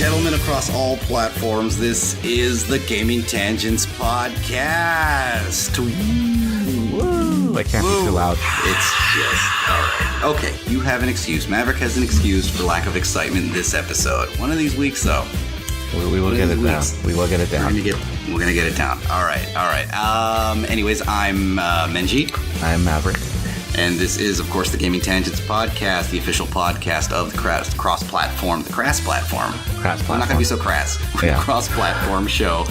gentlemen across all platforms, this is the Gaming Tangents Podcast. Woo! I can't be too loud. It's just... Alright. Okay, you have an excuse. Maverick has an excuse for lack of excitement this episode. One of these weeks, though. We will get it down. We will get it down. We're gonna get it down. Alright. Anyways, I'm Menji. I'm Maverick. And this is, of course, the Gaming Tangents Podcast, the official podcast of the cross-platform, the crass platform. I'm not going to be so crass. Yeah. Cross-platform show.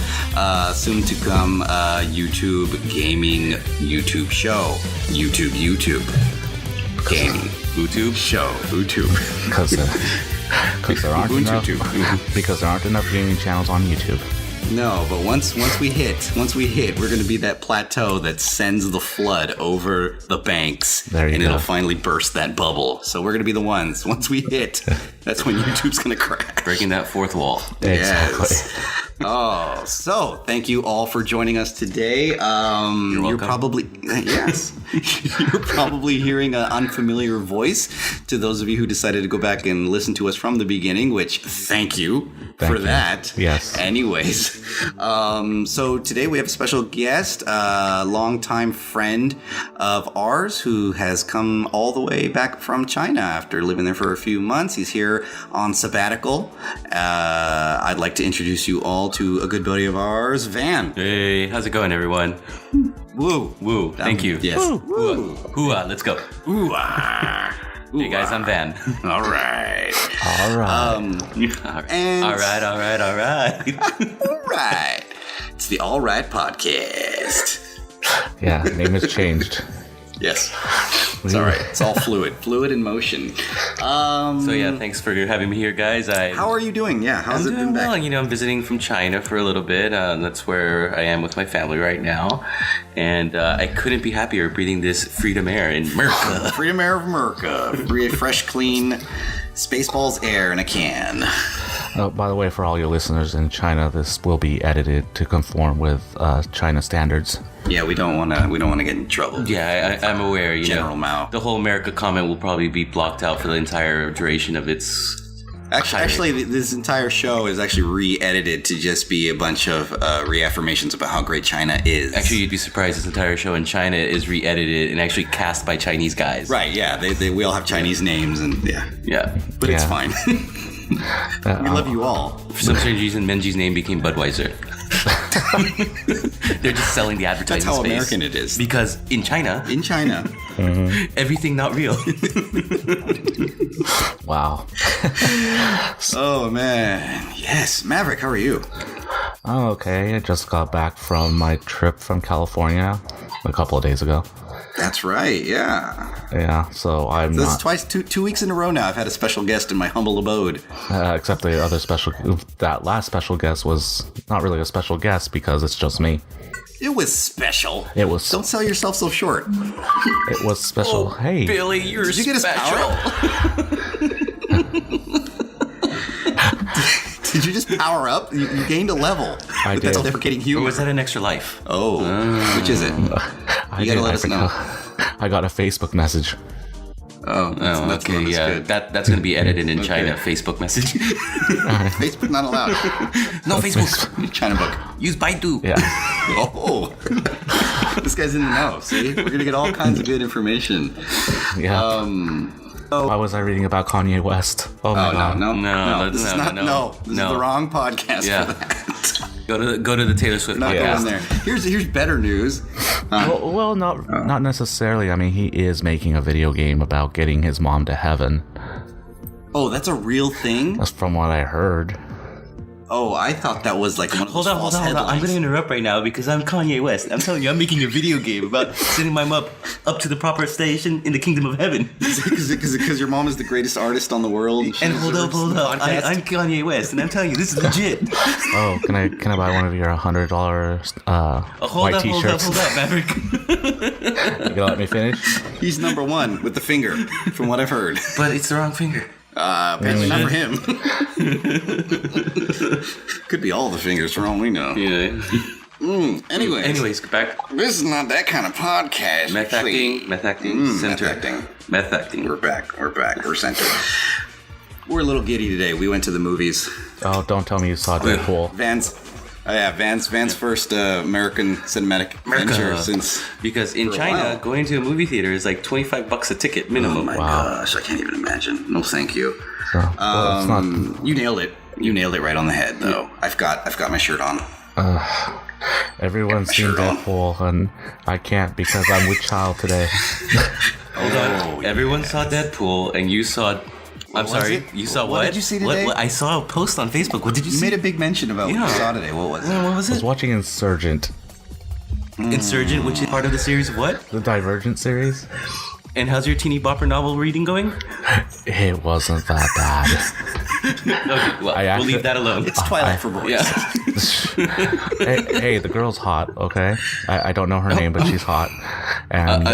Soon to come, YouTube gaming YouTube show. YouTube. Gaming. YouTube show. YouTube. Because there aren't enough gaming channels on YouTube. No, but once we hit, we're going to be that plateau that sends the flood over the banks, and it'll finally burst that bubble. So we're going to be the ones. Once we hit, that's when YouTube's going to crash. Breaking that fourth wall. Exactly. Yes. Oh, so thank you all for joining us today. You're welcome. You're probably hearing an unfamiliar voice to those of you who decided to go back and listen to us from the beginning, which thank you for that. Yes. Anyways, so today we have a special guest, a longtime friend of ours who has come all the way back from China after living there for a few months. He's here on sabbatical. I'd like to introduce you all to a good buddy of ours, Van. Hey, how's it going, everyone? Woo. Thank you. Yes. Woo. Hoo-ah, let's go. Ooh-ah. Hey, guys, I'm Van. All right. All right. And All right. all right. It's the All Right Podcast. Yeah, name has changed. Yes. It's all right. It's all fluid in motion. So yeah, thanks for having me here, guys. How are you doing? Yeah, how's it been well. back? I'm visiting from China for a little bit. That's where I am with my family right now, and I couldn't be happier breathing this freedom air in America. Freedom air of America. Fresh, clean Spaceballs air in a can. Oh, by the way, for all your listeners in China, this will be edited to conform with China standards. Yeah, we don't want to get in trouble. Yeah, I'm aware. General Mao. The whole America comment will probably be blocked out for the entire duration of its. Actually, this entire show is actually re-edited to just be a bunch of reaffirmations about how great China is. Actually, you'd be surprised. This entire show in China is re-edited and actually cast by Chinese guys. Right? Yeah, we all have Chinese names and yeah. But it's fine. We love you all. For some strange reason, Menji's name became Budweiser. They're just selling the advertising That's how space. American it is. Because in China, everything not real. Wow. Oh, man. Yes. Maverick, how are you? Oh, okay. I just got back from my trip from California a couple of days ago. That's right, yeah. Yeah, so I'm This not... is twice, two weeks in a row now. I've had a special guest in my humble abode. except the other that last special guest was not really a special guest because it's just me. It was special. It was... Don't sell yourself so short. It was special. Hey. Billy, you're Did you get his special. power up? Did you just power up? You gained a level. I did. That's getting Or humor. was that an extra life? Oh, which is it? I You gotta let us know. I got a Facebook message. Oh, that's okay, not yeah. good. That's going to be edited in China. Facebook message. Facebook not allowed. No Facebook. China book. Use Baidu. Yeah. Oh, this guy's in the know. See, we're gonna get all kinds of good information. Yeah. Why was I reading about Kanye West? Oh my god. No. This is not. no. This is the wrong podcast for that. Go to the Taylor Swift Not podcast. going there. Here's better news. Well, not necessarily. I mean, he is making a video game about getting his mom to heaven. Oh, that's a real thing? That's from what I heard. Oh, I thought that was like one of those Hold on. I'm going to interrupt right now because I'm Kanye West. I'm telling you, I'm making a video game about sending my mom up to the proper station in the kingdom of heaven. Because your mom is the greatest artist on the world. And hold up. I'm Kanye West, and I'm telling you, this is legit. Oh, can I buy one of your $100 white t-shirts? Hold up, Maverick. You gonna let me finish? He's number one with the finger, from what I've heard. But it's the wrong finger. Apparently not for him. Could be all the fingers for all we know. Yeah. Anyways, back. This is not that kind of podcast. Meth acting, center. Meth acting. Meth acting. We're back. We're centered. We're a little giddy today. We went to the movies. Oh, don't tell me you saw Deadpool. Van's first American cinematic venture since. Because in China, going to a movie theater is like $25 a ticket minimum. Oh my gosh, I can't even imagine. No, thank you. Well, it's not... You nailed it. You nailed it right on the head, though. I've got my shirt on. Everyone's seen Deadpool, and I can't because I'm with child today. Hold on. Everyone saw Deadpool, and you saw... I'm sorry. You saw what? What did you see today? What? I saw a post on Facebook. What did you see? You made a big mention about what you saw today. What was it? What was I was it? watching Insurgent, Insurgent, which is part of the series of what? the Divergent series. And how's your teeny bopper novel reading going? It wasn't that bad. Okay, well, we'll leave that alone. It's Twilight for boys. Yeah. Hey, the girl's hot, okay? I don't know her name, but she's hot. And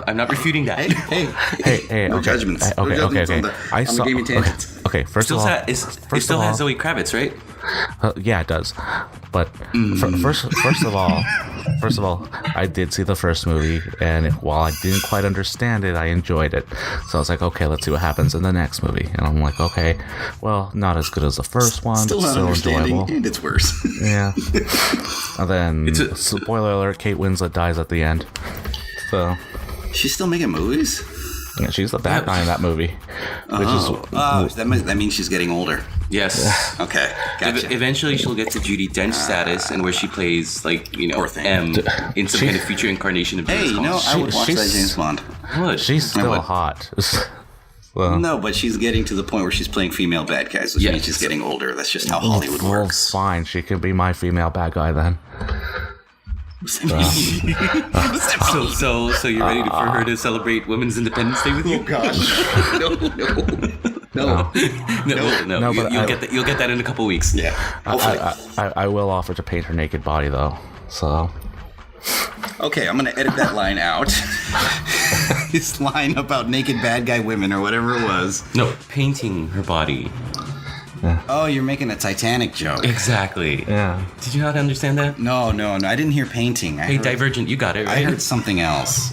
I'm not refuting that. hey, No okay. judgments. Okay. No judgments on the gaming tangents. Okay, first of all, It still has Zoe Kravitz, right? yeah, it does. But first of all, I did see the first movie, and while I didn't quite understand it, I enjoyed it. So I was like, okay, let's see what happens in the next movie. And I'm like, okay, well, not as good as the first one, Still but not still understanding, enjoyable. and it's worse. Yeah. And then, spoiler alert, Kate Winslet dies at the end. So She's still making movies? yeah, she's the bad guy in that movie. That means she's getting older. Yes. Okay, gotcha. Eventually, she'll get to Judi Dench status, and where she plays Poor thing. M in some kind of future incarnation of Hey, James Bond. I would watch that she's- James Bond. What? She's still what? hot. Well, No, but she's getting to the point where she's playing female bad guys, which means she's getting older. That's just how Hollywood well, works. fine. She can be my female bad guy then. So you're ready for her to celebrate Women's Independence Day with you? Oh gosh, no. No, but You'll get that in a couple weeks. Yeah, hopefully. I will offer to paint her naked body though. So Okay, I'm gonna edit that line out. This line about naked bad guy women or whatever it was. No, painting her body. Oh, you're making a Titanic joke. Exactly. yeah. Did you not understand that? No, I didn't hear painting. Hey, Divergent, you got it, right? I heard something else.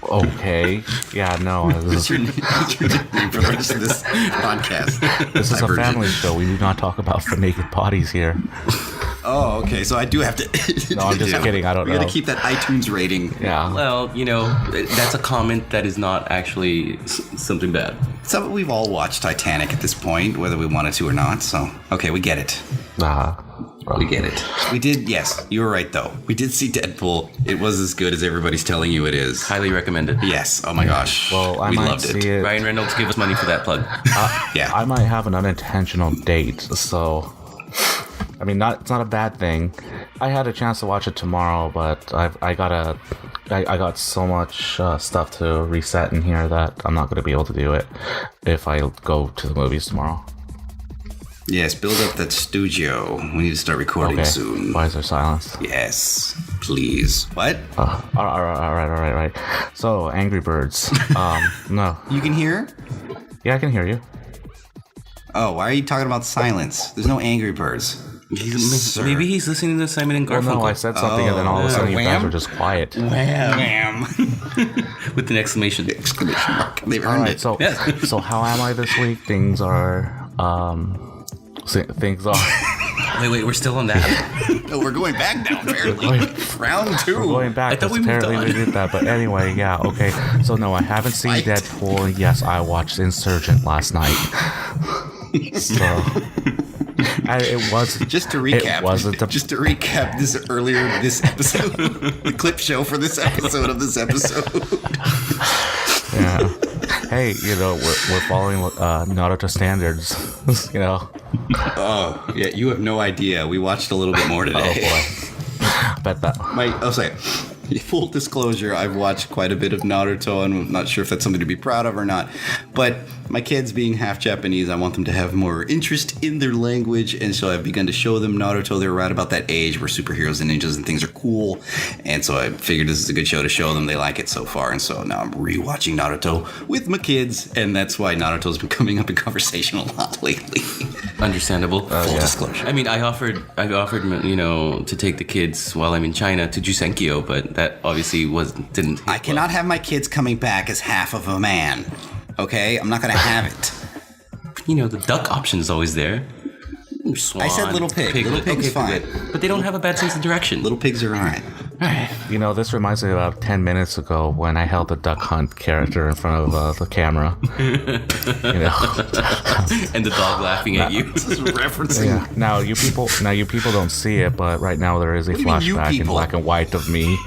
Okay. Yeah. No. What's your nickname for the rest of this podcast? This is a Divergent. family show. We do not talk about the naked bodies here. Oh, okay. So I do have to. No, I'm just kidding. I don't We know. gotta keep that iTunes rating. Yeah. Well, that's a comment that is not actually something bad. So we've all watched Titanic at this point, whether we wanted to or not. So okay, we get it. We get it. We did. Yes, you were right though. We did see Deadpool. It was as good as everybody's telling you it is. Highly recommended. Yes. Oh my gosh. Well, I we might loved see it. it. Ryan Reynolds gave us money for that plug. Yeah. I might have an unintentional date, so I mean, it's not a bad thing. I had a chance to watch it tomorrow, but I got so much stuff to reset in here that I'm not going to be able to do it if I go to the movies tomorrow. Yes. Build up that studio. We need to start recording Okay. soon. Why is there silence? Yes. Please. What? All right. So, Angry Birds. No. You can hear? Yeah, I can hear you. Oh, why are you talking about silence? There's no Angry Birds. Maybe he's listening to Simon and Well, Garfunkel. no, I said something and then all of a sudden you guys Wham? were just quiet. Wham! with an exclamation. Exclamation mark. They've All earned right, it. so Yeah. so how am I this week? Things are things are Wait, we're still on that. No, we're going back now, apparently. Round 2. going back. I thought we because moved apparently on. we did that, but anyway, yeah, okay. So no, I haven't seen Fight. Deadpool. Yes, I watched Insurgent last night. So it was Just to recap, It wasn't this episode, the clip show for this episode of this episode. yeah. Hey, we're following Naruto standards. Oh, yeah, you have no idea. We watched a little bit more today. Oh boy. Bet that. I'll say, full disclosure, I've watched quite a bit of Naruto, and I'm not sure if that's something to be proud of or not. But my kids being half Japanese, I want them to have more interest in their language, and so I've begun to show them Naruto. They're right about that age where superheroes and ninjas and things are cool, and so I figured this is a good show to show them. They like it so far, and so now I'm rewatching Naruto with my kids, and that's why Naruto's been coming up in conversation a lot lately. Understandable. Full disclosure. I mean, I offered, to take the kids while I'm in China to Jusenkyo, but that obviously didn't. I cannot have my kids coming back as half of a man. Okay? I'm not going to have it. the duck option is always there. Swan, I said little pig. Little pig is fine. But they don't have a bad sense of direction. Little pigs are all right. This reminds me of about 10 minutes ago when I held the Duck Hunt character in front of the camera. And the dog laughing at you. This is referencing. Yeah. Now you people don't see it, but right now there is a flashback in black and white of me.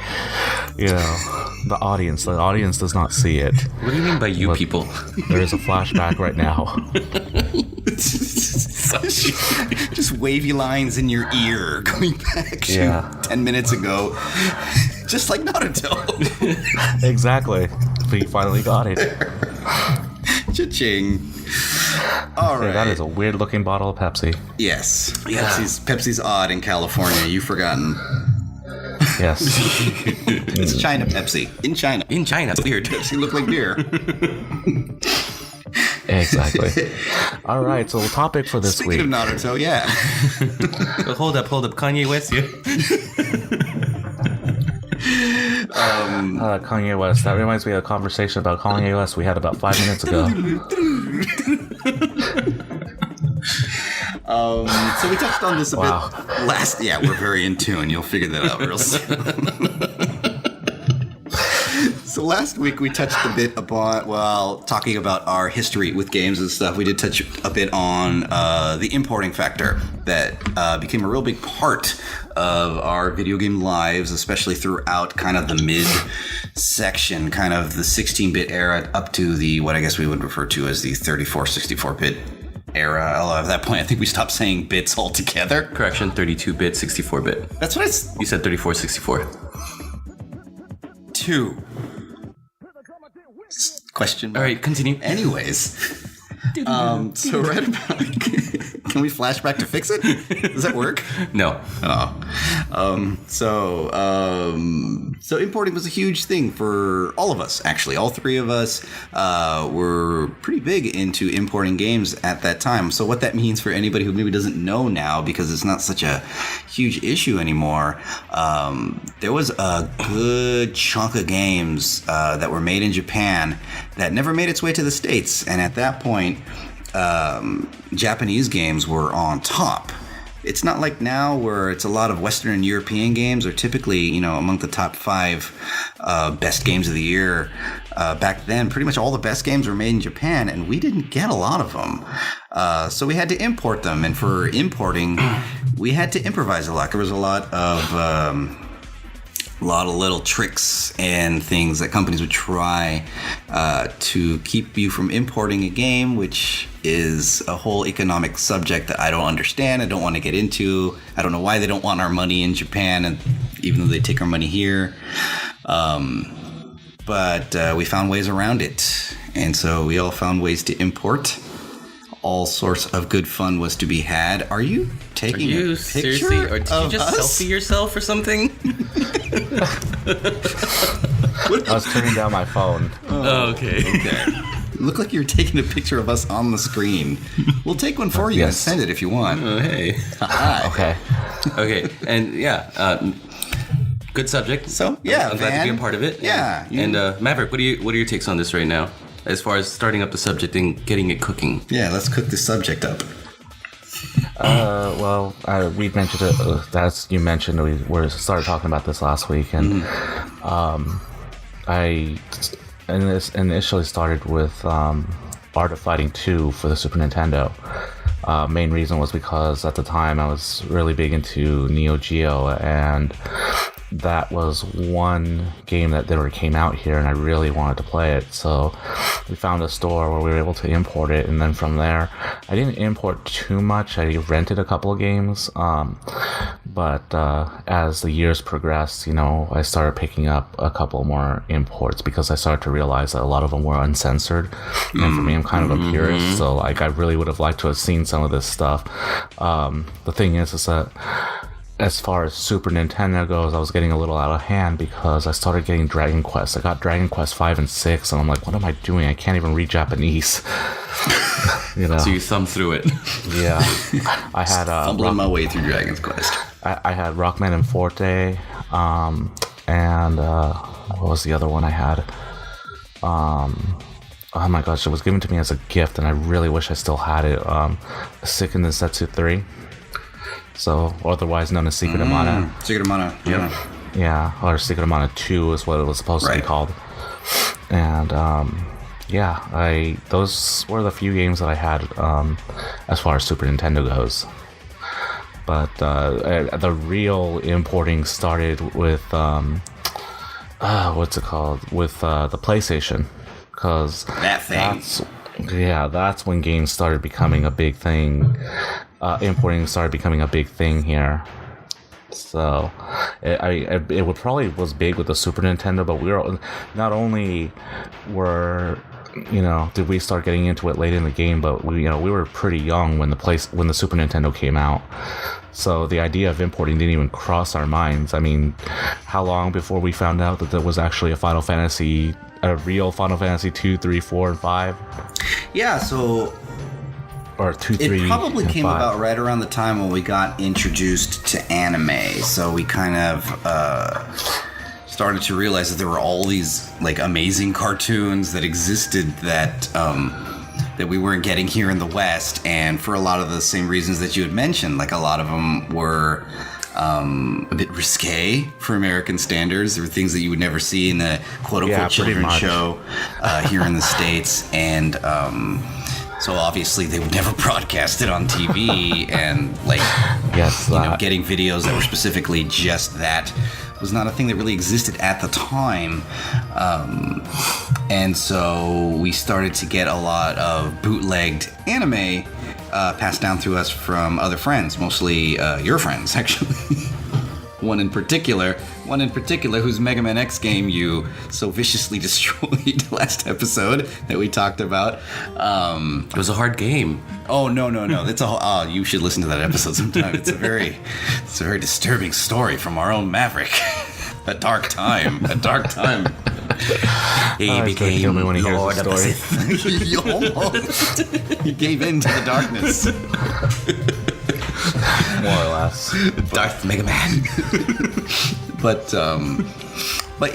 The audience does not see it. What do you mean by you people? There is a flashback right now. Just wavy lines in your ear going back to 10 minutes ago. Just like Naruto. Exactly. We finally got it. Cha-ching. All right. That is a weird looking bottle of Pepsi. Yes. Pepsi's odd in California. You've forgotten. Yes. It's China Pepsi. In China. In China. It's weird. Pepsi look like beer. Exactly. All right, so the topic for this week. Speaking of Naruto, yeah. Hold up. Kanye West here. Kanye West. That reminds me of a conversation about Kanye West we had about 5 minutes ago. So we touched on this a bit last. Yeah, we're very in tune. You'll figure that out real soon. So last week we touched a bit about, talking about our history with games and stuff, we did touch a bit on the importing factor that became a real big part of our video game lives, especially throughout kind of the mid-section, kind of the 16-bit era up to the, what I guess we would refer to as the 34, 64-bit era. Although at that point, I think we stopped saying bits altogether. Correction, 32-bit, 64-bit. That's what You said 34, 64. 2. Question mark. All right, continue. Anyways, so right about... Can we flash back to fix it? Does that work? No. Oh. So importing was a huge thing for all of us, actually. All three of us were pretty big into importing games at that time. So what that means for anybody who maybe doesn't know now, because it's not such a huge issue anymore, there was a good chunk of games that were made in Japan that never made its way to the States. And at that point, Japanese games were on top. It's not like now where it's a lot of Western and European games are typically, among the top 5 best games of the year. Back then, pretty much all the best games were made in Japan, and we didn't get a lot of them. So we had to import them, and for importing, we had to improvise a lot. There was a lot of little tricks and things that companies would try to keep you from importing a game, which is a whole economic subject that I don't understand. I don't want to get into. I don't know why they don't want our money in Japan, and even though they take our money here. But we found ways around it. And so we all found ways to import. All sorts of good fun was to be had. Are you taking a picture seriously, or did you just selfie yourself or something? I was turning down my phone. Oh, okay. Looked like you were taking a picture of us on the screen. We'll take one for you and send it if you want. Oh, hey. Okay, and good subject. So yeah, I'm glad to be a part of it. Yeah. And Maverick, what are your takes on this right now, as far as starting up the subject and getting it cooking? Yeah, let's cook this subject up. We mentioned it. As you mentioned, we started talking about this last week, and I initially started with Art of Fighting 2 for the Super Nintendo. Main reason was because at the time I was really big into Neo Geo, and that was one game that never came out here, and I really wanted to play it. So we found a store where we were able to import it, and then from there, I didn't import too much. I rented a couple of games, but as the years progressed, I started picking up a couple more imports because I started to realize that a lot of them were uncensored. And for me, I'm kind of a purist, so I really would have liked to have seen some of this stuff. The thing is that as far as Super Nintendo goes, I was getting a little out of hand because I started getting Dragon Quest. I got Dragon Quest 5 and 6, and I'm like, what am I doing? I can't even read Japanese. So you thumbed through it. Yeah. I had fumbling my way through Dragon's Quest. I had Rockman and Forte, and what was the other one I had? Oh my gosh, it was given to me as a gift, and I really wish I still had it. Seiken Densetsu 3. So, otherwise known as Secret of Mana. Secret of Mana, yeah. Yeah, or Secret of Mana 2 is what it was supposed to be called. And, those were the few games that I had as far as Super Nintendo goes. But the real importing started with, what's it called? With the PlayStation. Because that's when games started becoming a big thing. Importing started becoming a big thing here. So it would probably was big with the Super Nintendo, but we were not only did we start getting into it late in the game, but we were pretty young when the Super Nintendo came out. So the idea of importing didn't even cross our minds. I mean, how long before we found out that there was actually a real Final Fantasy 2, 3, 4, and 5? Yeah, so or 2, 3, it probably and came 5. about right around the time when we got introduced to anime. So we kind of started to realize that there were all these like amazing cartoons that existed that we weren't getting here in the West, and for a lot of the same reasons that you had mentioned, like a lot of them were a bit risque for American standards. There were things that you would never see in a quote-unquote children's show here in the States, and so obviously they would never broadcast it on TV, and getting videos that were specifically just that was not a thing that really existed at the time. And so we started to get a lot of bootlegged anime passed down through us from other friends, mostly your friends, actually. One in particular, whose Mega Man X game you so viciously destroyed last episode that we talked about. It was a hard game. Oh no! That's you should listen to that episode sometime. It's a very disturbing story from our own Maverick. A dark time. He became when he Lord hears of the the story. Sith. He gave in to the darkness. More or less. Darth Mega Man. But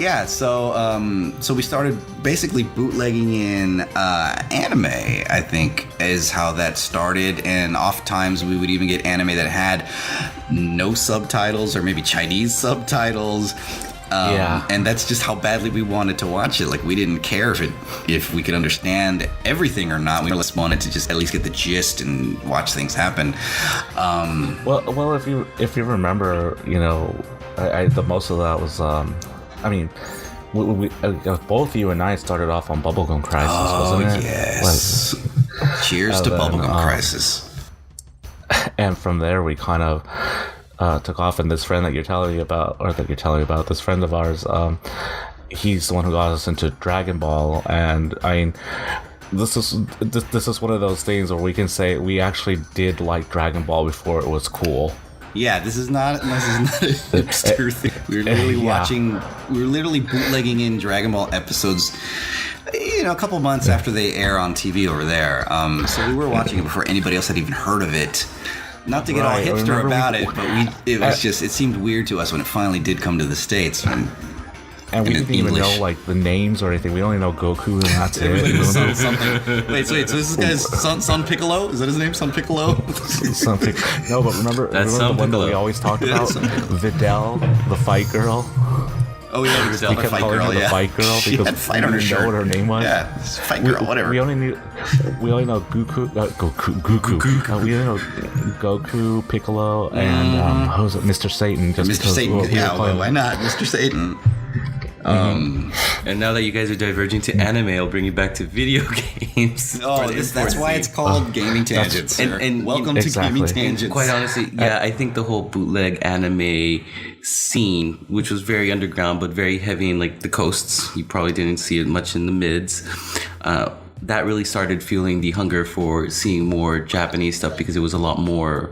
yeah, so we started basically bootlegging in anime, I think, is how that started. And oftentimes we would even get anime that had no subtitles or maybe Chinese subtitles. And that's just how badly we wanted to watch it. Like, we didn't care if we could understand everything or not. We just wanted to just at least get the gist and watch things happen. Well, if you remember, the most of that was we both you and I started off on Bubblegum Crisis, wasn't it? Yes. Cheers to Bubblegum Crisis. And from there, we kind of took off, and this friend that you're telling me about, this friend of ours, he's the one who got us into Dragon Ball, and I mean, this is one of those things where we can say we actually did like Dragon Ball before it was cool. Yeah, this is not a hipster thing. We were literally bootlegging in Dragon Ball episodes, a couple months after they air on TV over there. So we were watching it before anybody else had even heard of it. Not to get all hipster about it, but it seemed weird to us when it finally did come to the States. And we didn't even know like the names or anything. We only know Goku, and that's it. Something. Wait, so this guy's Son Piccolo? Is that his name, Son Piccolo? No, but remember the one that we always talked about? Videl, the fight girl. Oh yeah, we kept calling her the fight girl she because had fight on we her didn't shirt. know what her name was. Yeah, fight girl, whatever. We only know Goku. We only know Goku, Piccolo, and who's it? Mr. Satan. Mr. Satan. Why not, Mr. Satan? And now that you guys are diverging to anime, I'll bring you back to video games. That's why it's called Gaming Tangents. And welcome to Gaming Tangents. Quite honestly, I think the whole bootleg anime scene, which was very underground but very heavy in like the coasts, you probably didn't see it much in the mids. That really started fueling the hunger for seeing more Japanese stuff because it was a lot more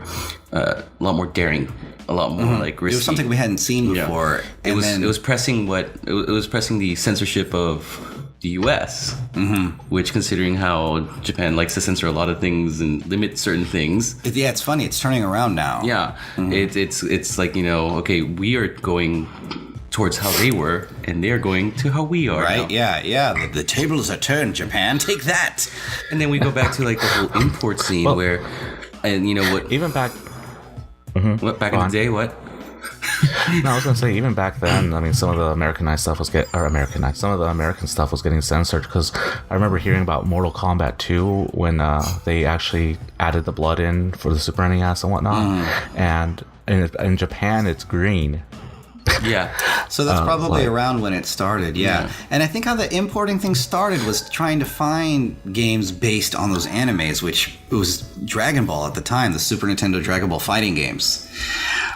daring. A lot more like risky. It was something we hadn't seen before. It was pressing the censorship of the U.S., which, considering how Japan likes to censor a lot of things and limit certain things. Yeah, it's funny. It's turning around now. Yeah, it's like okay, we are going towards how they were, and they're going to how we are. Right? Now. Yeah. The tables are turned, Japan. Take that. And then we go back to like the whole import scene where, and you know what? Even back. What back in the day? What? No, I was gonna say even back then. I mean, some of the Americanized stuff was some of the American stuff was getting censored because I remember hearing about Mortal Kombat 2 when they actually added the blood in for the Super NES and whatnot, and in Japan it's green. Yeah. So that's probably around when it started, yeah. And I think how the importing thing started was trying to find games based on those animes, which it was Dragon Ball at the time, the Super Nintendo Dragon Ball fighting games.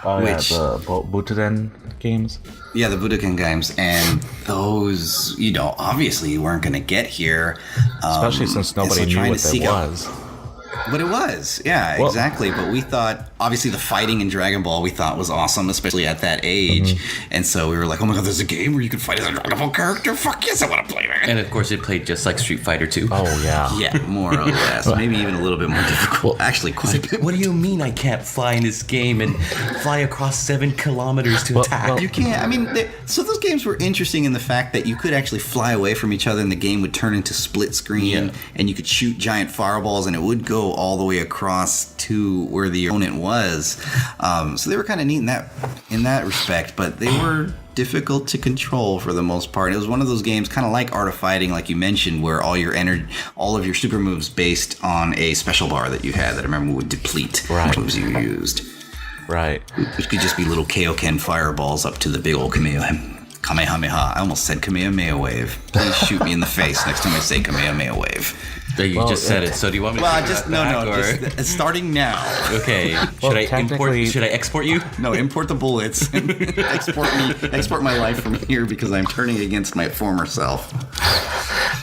Oh, yeah, the Butoden games. Yeah, the Budokan games. And those, obviously you weren't going to get here. Especially since nobody knew what that was. But it was, yeah, exactly. But we thought, obviously, the fighting in Dragon Ball we thought was awesome, especially at that age. And so we were like, oh my god, there's a game where you can fight as a Dragon Ball character? Fuck yes, I want to play that. And of course, it played just like Street Fighter 2. Oh, yeah. Yeah, more or less. Maybe even a little bit more difficult. Well, actually, quite a bit. What do you mean I can't fly in this game and fly across 7 kilometers to attack? You can't. I mean, so those games were interesting in the fact that you could actually fly away from each other and the game would turn into split screen and you could shoot giant fireballs and it would go all the way across to where the opponent was. So they were kind of neat in that respect, but they were difficult to control for the most part. It was one of those games kind of like Art of Fighting, like you mentioned, where all of your super moves based on a special bar that you had that I remember would deplete moves you used. Right. Which could just be little Kaioken fireballs up to the big old Kamehameha. I almost said Kamehameha wave. Please shoot me in the face next time I say Kamehameha wave. You just said it, so do you want me to just starting now. Okay. Should I export you? No, import the bullets and export my life from here because I'm turning against my former self.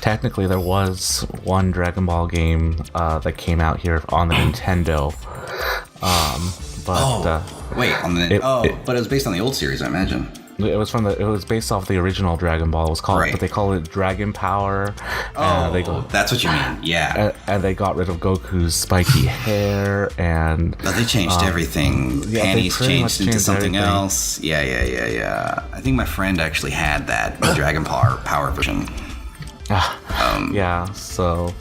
Technically, there was one Dragon Ball game that came out here on the Nintendo. But it was based on the old series, I imagine. It was based off the original Dragon Ball. It was called, but they call it Dragon Power. That's what you mean. Yeah. And they got rid of Goku's spiky hair and. But they changed everything. Yeah, Panties changed into something everything. else. Yeah. I think my friend actually had that the Dragon Power version. So.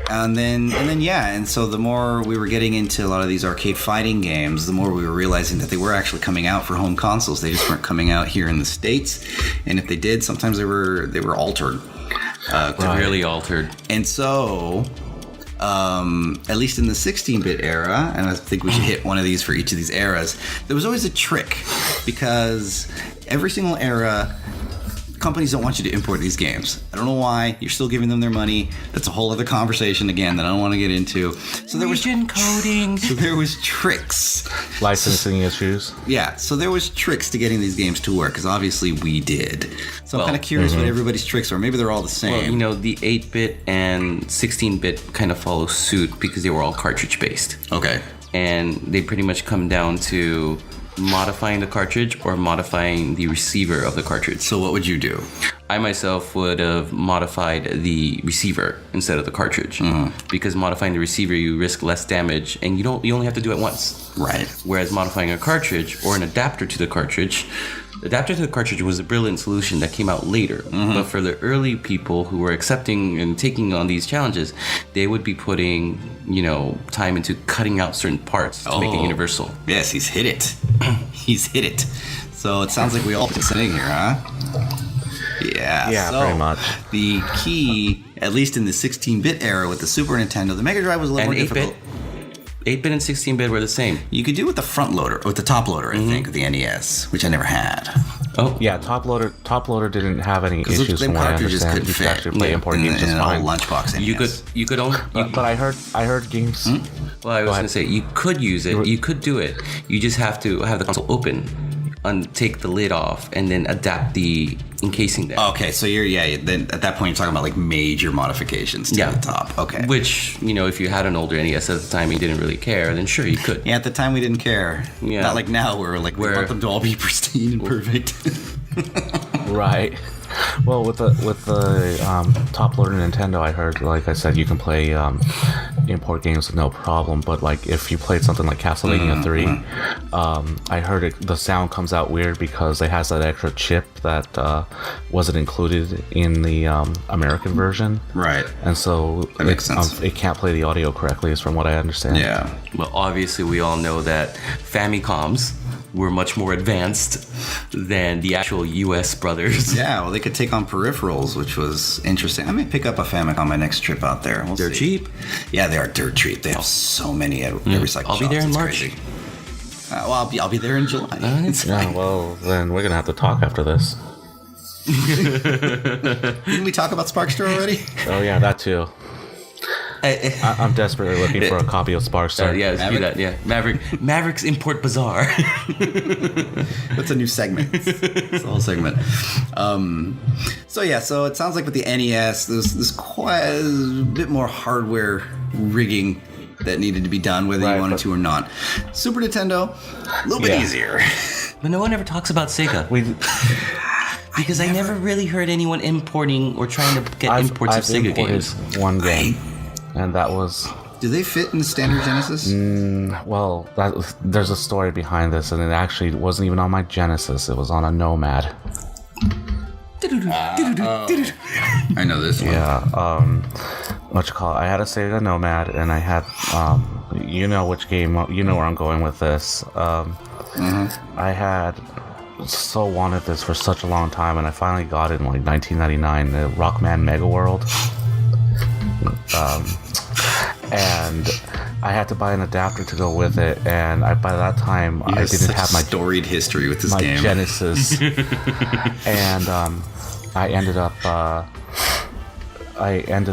And so the more we were getting into a lot of these arcade fighting games, the more we were realizing that they were actually coming out for home consoles. They just weren't coming out here in the States, and if they did, sometimes they were altered, severely altered. And so, at least in the 16-bit era, and I think we should hit one of these for each of these eras, there was always a trick because every single era. Companies don't want you to import these games. I don't know why. You're still giving them their money. That's a whole other conversation again that I don't want to get into. So there was coding. So there was tricks. Licensing issues. Yeah. So there was tricks to getting these games to work because obviously we did. So I'm kind of curious what everybody's tricks are. Maybe they're all the same. Well, the 8-bit and 16-bit kind of follow suit because they were all cartridge based. Okay. And they pretty much come down to modifying the cartridge or modifying the receiver of the cartridge. So what would you do? I myself would have modified the receiver instead of the cartridge because modifying the receiver you risk less damage and you only have to do it once. Right. Whereas modifying a cartridge or an adapter to the cartridge was a brilliant solution that came out later. But for the early people who were accepting and taking on these challenges, they would be putting, time into cutting out certain parts to make it universal. Yes, he's hit it. He's hit it. So it sounds like we all been sitting here, huh? Yeah. Yeah, so pretty much. The key, at least in the 16-bit era with the Super Nintendo, the Mega Drive was a little more difficult. 8-bit and 16-bit were the same. You could do it with the front loader, with the top loader, I think, of the NES, which I never had. Oh yeah, top loader didn't have any issues. Them cartridges could you fit. could actually play important games just fine. Lunchbox NES. You could only. But I heard games. Well, I was going to say you could use it. You could do it. You just have to have the console open, take the lid off, and then adapt the encasing there. Okay, so then at that point you're talking about like major modifications to the top. Okay. Which, if you had an older NES at the time and you didn't really care, then sure you could. Yeah, at the time we didn't care. Yeah. Not like now where we want them to all be pristine and perfect. Right. Well, with the top loader Nintendo, I heard, like I said, you can play import games with no problem, but like if you played something like Castlevania 3, I heard the sound comes out weird because it has that extra chip that wasn't included in the American version. Right. And so that makes sense. It can't play the audio correctly, is from what I understand. Yeah. Well, obviously, we all know that Famicoms were much more advanced than the actual US brothers. Yeah, well, they could take on peripherals, which was interesting. I may pick up a Famicom on my next trip out there. We'll They're see. cheap. Yeah, they are dirt cheap. They have so many at every cycle. I'll be there in March. Crazy. Well, I'll be there in July. Yeah, well, then we're gonna have to talk after this. Didn't we talk about Sparkster already? Oh yeah, that too. I'm desperately looking for a copy of Sparkster. Yeah, let's do that. Yeah, Maverick's Import Bazaar. That's a new segment. It's a whole segment. So it sounds like with the NES, there's quite a bit more hardware rigging that needed to be done, whether you wanted to or not. Super Nintendo, a little bit easier. But no one ever talks about Sega. Because I never really heard anyone importing or trying to get imports of Sega games. One game, and that was. Do they fit in the standard Genesis? Well, there's a story behind this, and it actually wasn't even on my Genesis. It was on a Nomad. I know this one. Yeah. What you call it? I had a Sega Nomad, and I had. You know which game? You know where I'm going with this. I had. So wanted this for such a long time, and I finally got it in like 1999, the Rockman Mega World. And I had to buy an adapter to go with it, and by that time I didn't have my storied history with this game. Genesis. And I ended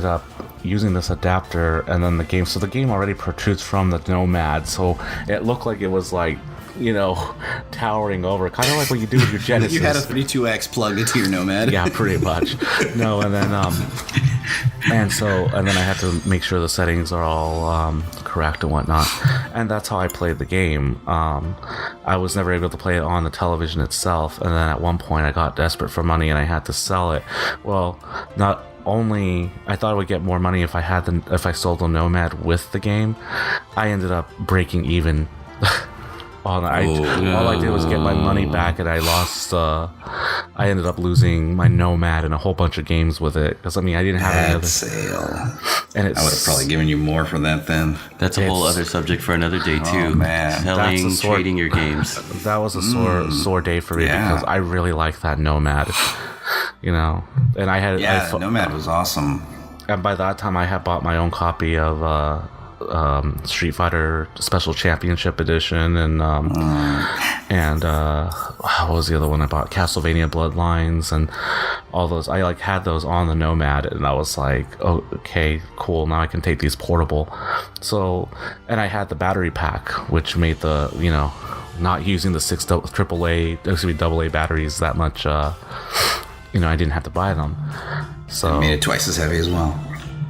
up using this adapter, and then the game. So the game already protrudes from the Nomad, so it looked like it was like, you know, towering over, kind of like what you do with your Genesis. You had a 32X plugged into your Nomad. Yeah, pretty much. No, and then and then I had to make sure the settings are all correct and whatnot, and that's how I played the game. I was never able to play it on the television itself, and then at one point I got desperate for money and I had to sell it. Well, not only I thought I would get more money if I sold the Nomad with the game, I ended up breaking even. All I did was get my money back, and I lost. I ended up losing my Nomad and a whole bunch of games with it, because I didn't have any other sale. And I would have probably given you more for that then. That's a whole other subject for another day too. Oh, man. Selling, trading your games. That was a sore day for me because I really liked that Nomad. You know, and I had Nomad was awesome. And by that time, I had bought my own copy of. Street Fighter Special Championship Edition, and what was the other one I bought? Castlevania Bloodlines, and all those. I had those on the Nomad, and I was like, oh, okay, cool. Now I can take these portable. So, and I had the battery pack, which made the not using the AA batteries that much. I didn't have to buy them. So it made it twice as heavy as well.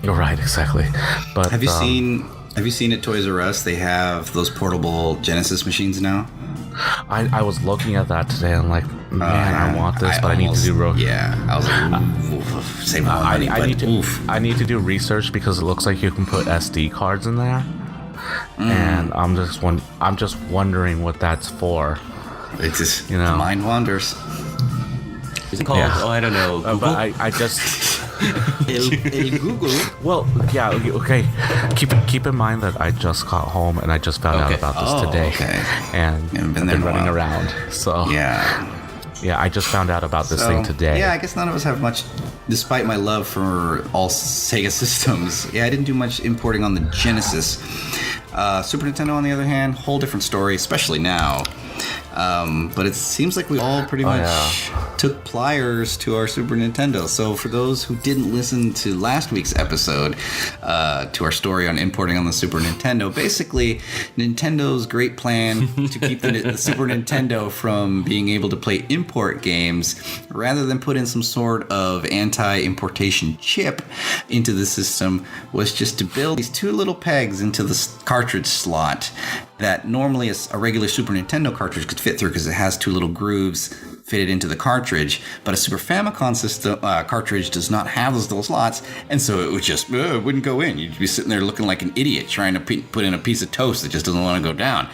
Right, exactly. But Have you seen at Toys R Us? They have those portable Genesis machines now. I was looking at that today. And I'm like, man, I want this, but I need to do. Yeah, I was like, save more money. I need to do research because it looks like you can put SD cards in there, and I'm just wondering what that's for. It's just the mind wanders. Is it called? Oh, I don't know. Google? But I just. El Google. Well, yeah, okay. Keep in mind that I just got home and I just found out about this today, and I've been running around. So yeah, I just found out about this thing today. Yeah, I guess none of us have much, despite my love for all Sega systems. Yeah, I didn't do much importing on the Genesis. Super Nintendo, on the other hand, whole different story, especially now. But it seems like we all pretty much took pliers to our Super Nintendo. So for those who didn't listen to last week's episode, to our story on importing on the Super Nintendo, basically Nintendo's great plan to keep the Super Nintendo from being able to play import games, rather than put in some sort of anti-importation chip into the system, was just to build these two little pegs into the cartridge slot that normally a regular Super Nintendo cartridge could fit through because it has 2 little grooves fitted into the cartridge, but a Super Famicom system cartridge does not have those little slots, and so it would just it wouldn't go in. You'd be sitting there looking like an idiot trying to put in a piece of toast that just doesn't want to go down.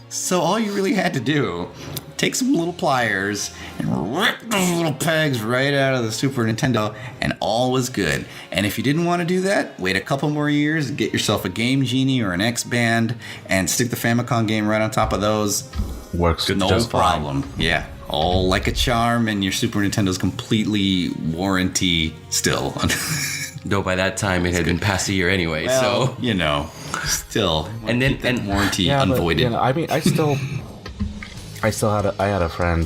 So all you really had to do, take some little pliers and rip those little pegs right out of the Super Nintendo, and all was good. And if you didn't want to do that, wait a couple more years, get yourself a Game Genie or an X-Band, and stick the Famicom game right on top of those. Works No just problem. fine. Yeah. All like a charm, and your Super Nintendo's completely warranty still. Though by that time it had been past a year anyway, Well, so you know, still. And then- keep that and- warranty Yeah, but, unvoided. you know, I mean, I had a friend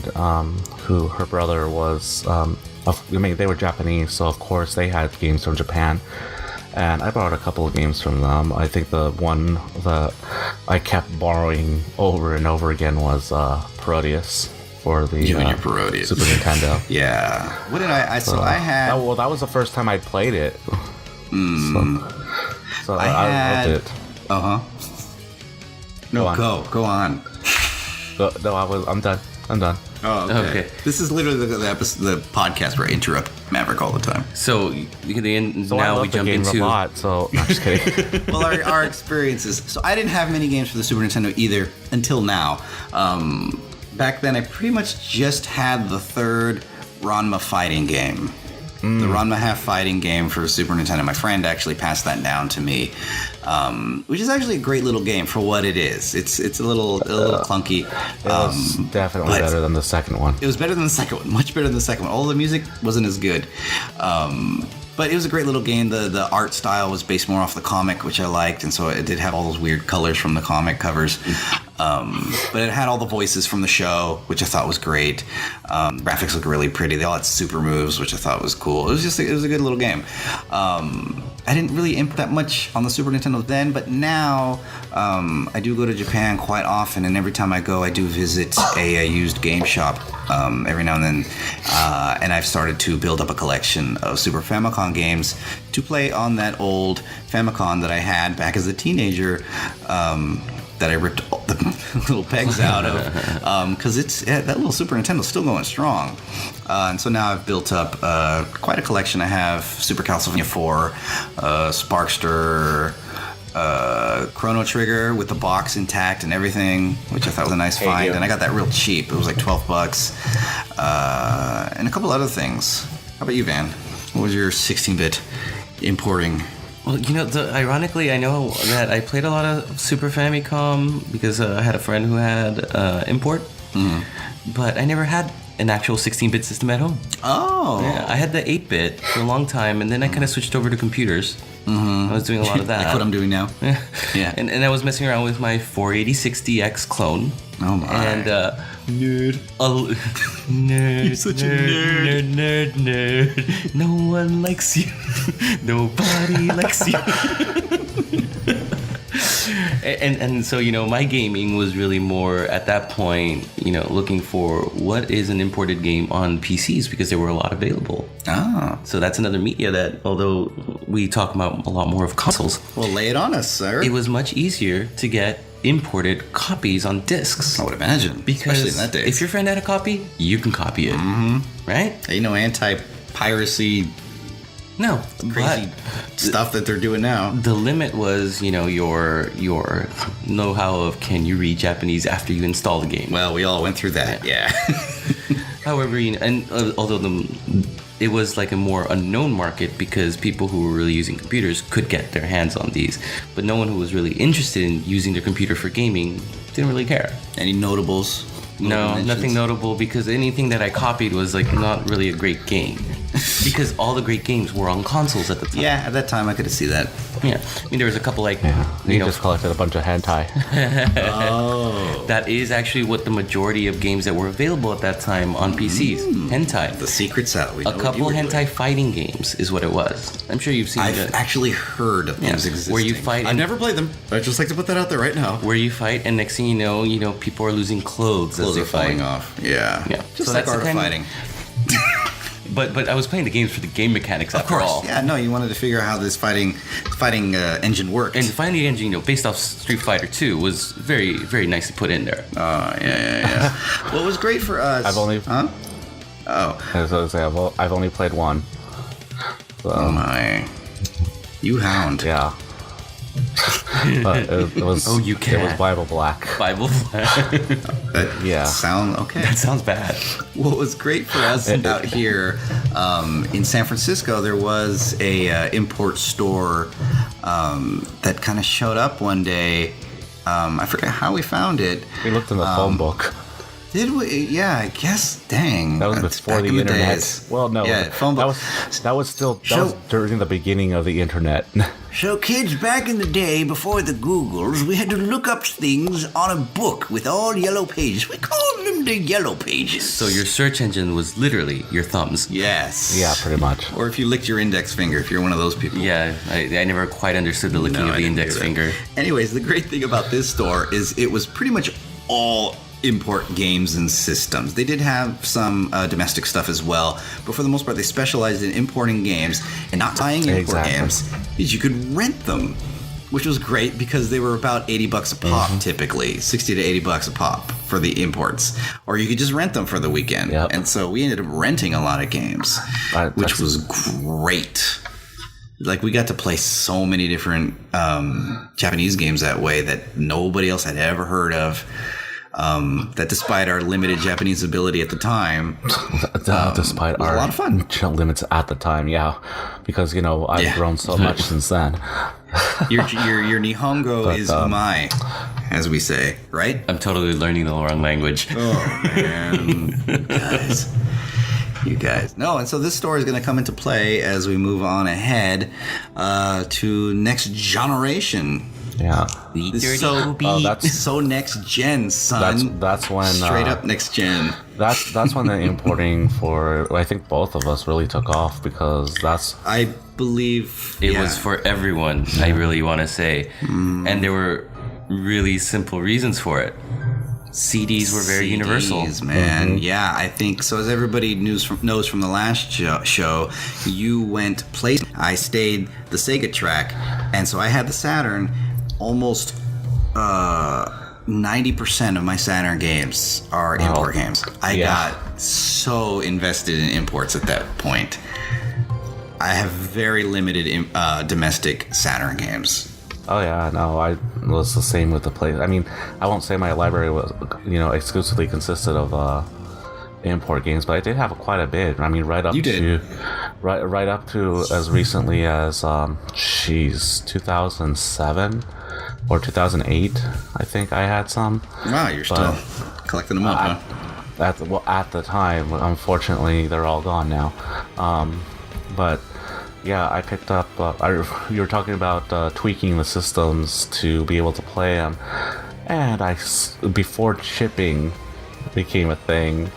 who her brother was. They were Japanese, so of course they had games from Japan. And I borrowed a couple of games from them. I think the one that I kept borrowing over and over again was Proteus for the You and your Parodius. Super Nintendo. Yeah. What did I had. That was the first time I'd played it. So I had- loved it. Uh huh. No, go on. No, I'm done. Oh, Okay. This is literally the podcast where I interrupt Maverick all the time. so So I now love we the jump game into a lot. So I'm just kidding. Well, our experiences. So I didn't have many games for the Super Nintendo either until now. Back then, I pretty much just had the third Ranma fighting game. The Ranma half fighting game for Super Nintendo. My friend actually passed that down to me, which is actually a great little game for what it is. It's a little clunky. It was definitely but- better than the second one. It was better than the second one, much better than the second one. Although the music wasn't as good. But it was a great little game. The art style was based more off the comic, which I liked, and so it did have all those weird colors from the comic covers. But it had all the voices from the show, which I thought was great. Graphics looked really pretty. They all had super moves, which I thought was cool. It was a good little game. I didn't really input that much on the Super Nintendo then, but now I do go to Japan quite often, and every time I go, I do visit a used game shop every now and then. And I've started to build up a collection of Super Famicom games to play on that old Famicom that I had back as a teenager. That I ripped all the little pegs out of, because that little Super Nintendo's still going strong, and so now I've built up quite a collection. I have Super Castlevania 4, Sparkster, Chrono Trigger with the box intact and everything, which I thought was a nice find, and I got that real cheap. It was like $12, and a couple other things. How about you, Van? What was your 16-bit importing? Well, ironically, I know that I played a lot of Super Famicom because I had a friend who had import, but I never had an actual 16-bit system at home. Oh, Yeah, I had the 8-bit for a long time, and then I kind of switched over to computers. I was doing a lot of that. like what I'm doing now. Yeah. And I was messing around with my 48060X clone. Oh my. And nerd. Nerd. You're such a nerd. No one likes you. Nobody likes you. And so, my gaming was really more at that point, looking for what is an imported game on PCs because there were a lot available. Ah. So that's another media that, although we talk about a lot more of consoles, Well, lay it on us, sir. it was much easier to get imported copies on discs. I would imagine. Because Especially in that day. if your friend had a copy, you can copy it. Right? Anti-piracy No. crazy stuff that they're doing now. The limit was, your know-how of can you read Japanese after you install the game. Well, we all went through that. Yeah. However, although it was like a more unknown market because people who were really using computers could get their hands on these, but no one who was really interested in using their computer for gaming didn't really care. Any notables? No, nothing notable because anything that I copied was like not really a great game. Because all the great games were on consoles at the time. Yeah, at that time I could see that. Yeah. I mean, there was a couple like, You just collected a bunch of hentai. Oh. that is actually what the majority of games that were available at that time on PCs. Hentai. The secret's out. We know A what couple you were hentai doing. fiends games is what it was. I'm sure you've seen I've it. actually heard of those existing. Where you fight I've and- never played them. I'd just like to put that out there right now. Where you fight, and next thing you know, people are losing clothes as Clothes they are falling fight. off. Yeah. Yeah. Just So like that's art the of kind of- fighting. But I was playing the games for the game mechanics Of after course, all. yeah. No, you wanted to figure out how this fighting engine worked. And finding the engine, based off Street Fighter 2 was very, very nicely put in there. Oh, yeah. What was great for us... I've only... Huh? Oh. I was gonna say, I've only played one. So, Oh, my. You hound. yeah. But it was... Oh, you It can. was Bible Black. Bible. That Yeah. okay. That sounds bad. What was great for us out here in San Francisco, there was a import store that kind of showed up one day. I forget how we found it. We looked in the phone book. Did we? Yeah, I guess. Dang. That was That's before back the in internet. days. Well, no, Yeah, phone that book. was during the beginning of the internet. So, kids, back in the day, before the Googles, we had to look up things on a book with all yellow pages. We called them the yellow pages. So your search engine was literally your thumbs. Yes. Yeah, pretty much. Or if you licked your index finger, if you're one of those people. Yeah, I never quite understood the licking No, of I the didn't index do that. finger. Anyways, the great thing about this store is it was pretty much all import games and systems. They did have some domestic stuff as well, but for the most part, they specialized in importing games and not buying import games. Is you could rent them, which was great because they were about $80 a pop typically, 60 to $80 a pop for the imports, or you could just rent them for the weekend. Yep. And so we ended up renting a lot of games, which was great. Like, we got to play so many different Japanese games that way that nobody else had ever heard of. That despite our limited Japanese ability at the time, Despite it was our a lot of fun. limits at the time, yeah, because I've grown so much since then. Your Nihongo is But, umai, as we say, right? I'm totally learning the wrong language. Oh man, you guys. No, and so this story is going to come into play as we move on ahead to next generation. Yeah, That's so next gen, son. that's when Straight up next gen. That's when the importing for I think both of us really took off because I believe It was for everyone, I really want to say. And there were really simple reasons for it. CDs were very universal. Man. Yeah, I think so. As everybody knows from the last show, you went place. I stayed the Sega track, and so I had the Saturn. Almost 90% of my Saturn games are import games. I got so invested in imports at that point. I have very limited domestic Saturn games. Oh yeah, no, I was the same with the play. I mean, I won't say my library was, exclusively consisted of import games, but I did have quite a bit. I mean, right up to as recently as 2007 or 2008. I think I had some. Wow, you're still collecting them up, huh? At the time, unfortunately, they're all gone now. But yeah, I picked up. You were talking about tweaking the systems to be able to play them, and before shipping became a thing.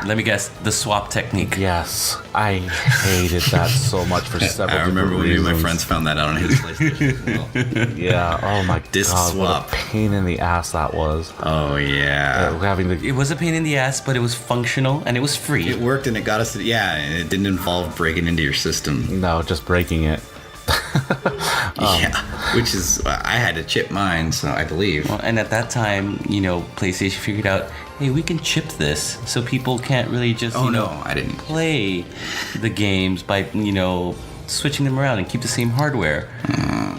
Let me guess, the swap technique. Yes, I hated that so much for several I remember when reasons. my friends found that out on his PlayStation as well. Yeah, oh my Disc god, swap. what a pain in the ass that was. Oh yeah. Having to It was a pain in the ass, but it was functional and it was free. It worked and it got us to, and it didn't involve breaking into your system. No, just breaking it. Which is, I had to chip mine, so I believe. Well, and at that time, PlayStation figured out, hey, we can chip this so people can't really just, I didn't. play the games by, switching them around and keep the same hardware.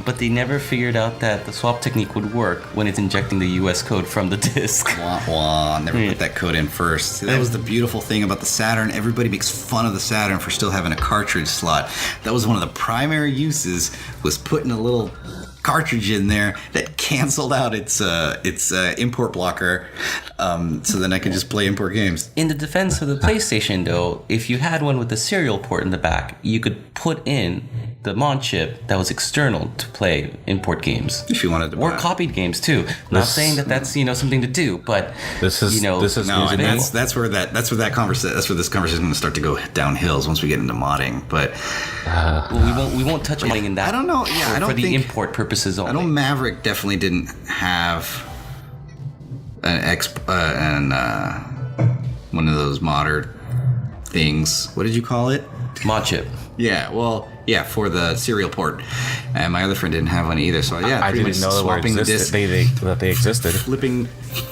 But they never figured out that the swap technique would work when it's injecting the US code from the disc. Wah, wah. Never put that code in first. See, that was the beautiful thing about the Saturn. Everybody makes fun of the Saturn for still having a cartridge slot. That was one of the primary uses, was putting a little cartridge in there that canceled out its import blocker, so then I could just play import games. In the defense of the PlayStation, though, if you had one with a serial port in the back, you could put in the mod chip that was external to play import games. If you wanted to, Or buy. Not saying that that's something to do, but this is No, news and to me. that's where this conversation is going to start to go downhills once we get into modding. But we won't touch anything in that. I don't know. Yeah, I don't for the think import purposes only. I know Maverick definitely didn't have one of those modder things. What did you call it? Mod chip. Yeah, well, yeah, for the serial port. And my other friend didn't have one either, so yeah, I pretty didn't much know swapping the disc, that they existed. flipping the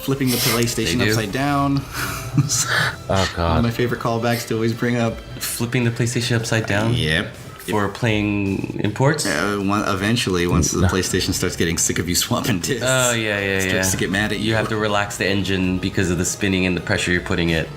PlayStation They do. upside down. Oh One of god. my favorite callbacks to always bring up. Flipping the PlayStation upside down Yep. for playing imports. Eventually, once the PlayStation starts getting sick of you swapping discs. Oh yeah. Starts to get mad at you. You have to relax the engine because of the spinning and the pressure you're putting it.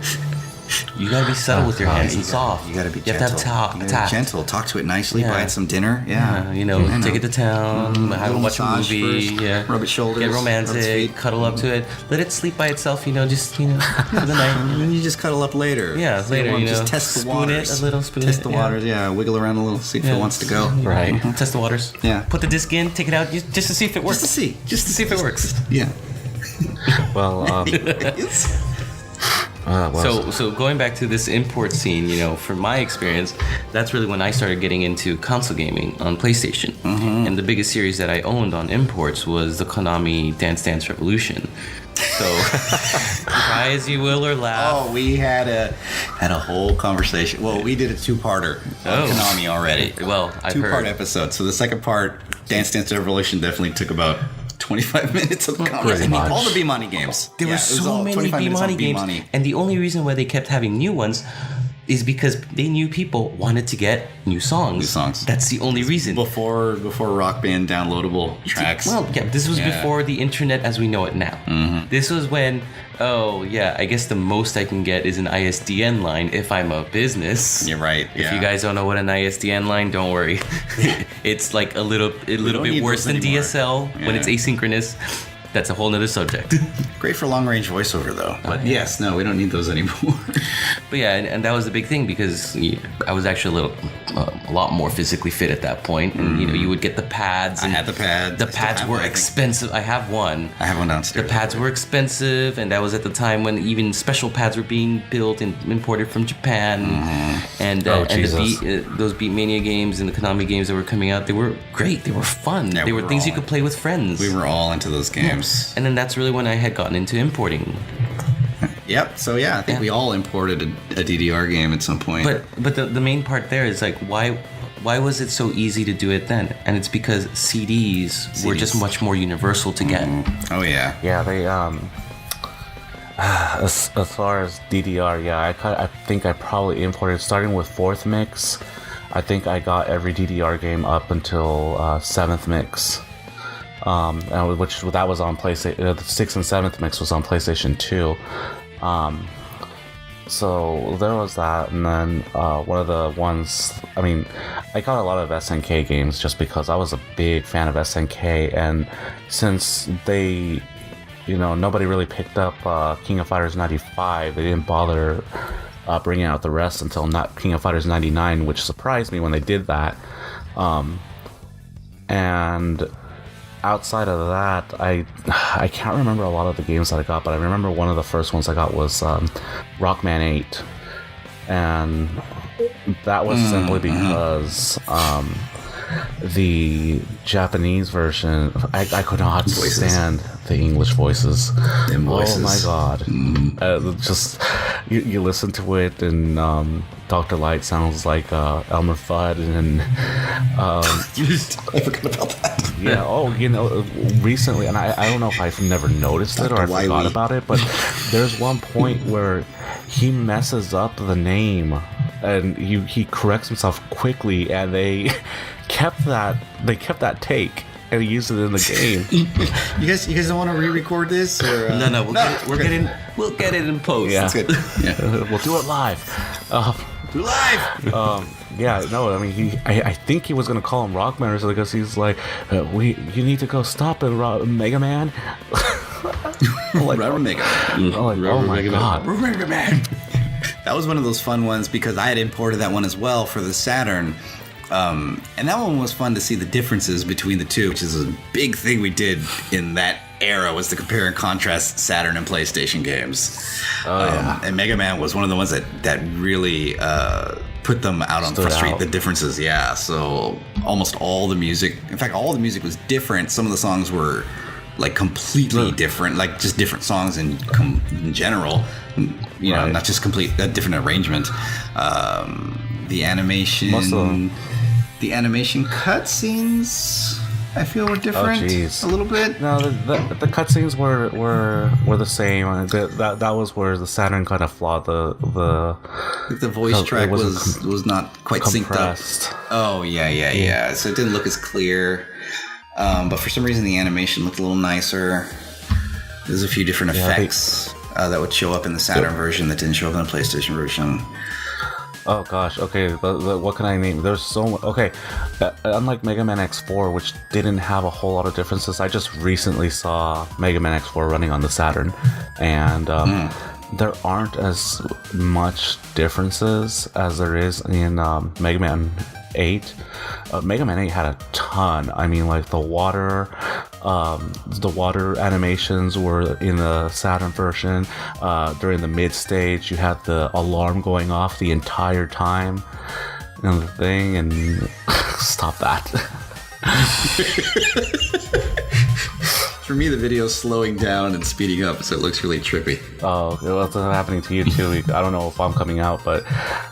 You gotta be subtle with your God. hands and soft. You gotta be You gentle. have to have You gotta be tact. gentle. Talk to it nicely. Yeah. Buy it some dinner. Yeah. Yeah, take it to town, have little a watch a massage movie, first, yeah. rub its shoulders, get rub its romantic, feet. cuddle up to it, let it sleep by itself, just for the night. And then you just cuddle up later. Yeah, See later, it just test the spoon waters. it a little, spoon Test it, the yeah. waters. Yeah, wiggle around a little, see if Yeah. it wants to go. Right. Test the waters. Yeah. Put the disc in, take it out, just to see if it works. Just to see if it works. Yeah. Well, So going back to this import scene, from my experience, that's really when I started getting into console gaming on PlayStation. Mm-hmm. And the biggest series that I owned on imports was the Konami Dance Dance Revolution. So cry as you will or laugh. Oh, we had a whole conversation. Well, we did a two-parter on Konami already. Well, I've Two-part heard. episode. So the second part, Dance Dance Revolution, definitely took about 25 minutes of the conversation. much. All the B-Money games. There Yeah, were it was so all many 25 minutes on B-Money games, B-Money. and the only reason why they kept having new ones is because they knew people wanted to get new songs. New songs. That's the only reason. Before Rock Band downloadable tracks. Well, yeah, this was Yeah. before the internet as we know it now. Mm-hmm. This was when, I guess the most I can get is an ISDN line if I'm a business. You're right. If you guys don't know what an ISDN line, don't worry. It's like a little don't bit need worse those than anymore. DSL when Yeah. it's asynchronous. That's a whole nother subject. Great for long range voiceover though. But yes, no, we don't need those anymore. But yeah, and that was the big thing because I was actually a lot more physically fit at that point. And you would get the pads. I And had the pads. The I still pads have were one, I think. expensive. I have one. I have one The downstairs. pads were expensive, and that was at the time when even special pads were being built and imported from Japan. And Jesus. those Beatmania games and the Konami games that were coming out, they were great. They were fun. Yeah, they we were were things you all could play with friends. We were all into those games. And then that's really when I had gotten into importing. Yep. So yeah, I think Yeah. we all imported a DDR game at some point. But the main part there is like why was it so easy to do it then? And it's because CDs were just much more universal to get. Oh yeah. yeah, they as far as DDR, yeah, I think I probably imported starting with 4th mix. I think I got every DDR game up until 7th mix. And which that was on PlayStation. The 6th and 7th mix was on PlayStation 2. So there was that, and then one of the ones. I mean, I got a lot of SNK games just because I was a big fan of SNK, and since they, nobody really picked up King of Fighters 95, they didn't bother bringing out the rest until not King of Fighters 99, which surprised me when they did that. And outside of that, I can't remember a lot of the games that I got, but I remember one of the first ones I got was Rockman 8, and that was simply because the Japanese version, I could not stand the English voices. Them voices. Oh my god! Just you listen to it, and Dr. Light sounds like Elmer Fudd, and I forgot about that. yeah. Recently, and I don't know if I've never noticed it or I Dr. forgot Wiley. about it, but there's one point where he messes up the name, and he corrects himself quickly, and they kept that take and he used it in the game. You guys don't want to re-record this? Or, No, we'll get it in post. Yeah. That's good. Yeah. We'll do it live. Live. Yeah, no, I mean, I think he was gonna call him Rockman or something because he's like, you need to go stop it, Mega Man. Like, Rubber Mega Man. oh my god. Rubber Mega Man. That was one of those fun ones because I had imported that one as well for the Saturn. And that one was fun to see the differences between the two, which is a big thing we did in that era, was to compare and contrast Saturn and PlayStation games. And Mega Man was one of the ones that really put them out on Stood the street, out. the differences. Yeah, so almost all the music, in fact, all the music was different. Some of the songs were like completely different, like just different songs in general. You know, not just a different arrangement. The animation cutscenes, I feel, were different a little bit. No, the cutscenes were the same. That was where the Saturn kind of flawed the voice track was not quite compressed. Synced up. Oh yeah. So it didn't look as clear. But for some reason the animation looked a little nicer. There's a few different effects that would show up in the Saturn version that didn't show up in the PlayStation version. Oh gosh, okay, what can I name? There's so much. Okay, unlike Mega Man X4, which didn't have a whole lot of differences, I just recently saw Mega Man X4 running on the Saturn, and there aren't as much differences as there is in Mega Man 8. Mega Man 8 had a ton. I mean, like the water animations were in the Saturn version. During the mid stage, you had the alarm going off the entire time, and the thing. And stop that. For me, the video's slowing down and speeding up, so it looks really trippy. Oh, what's happening to you too? I don't know if I'm coming out, but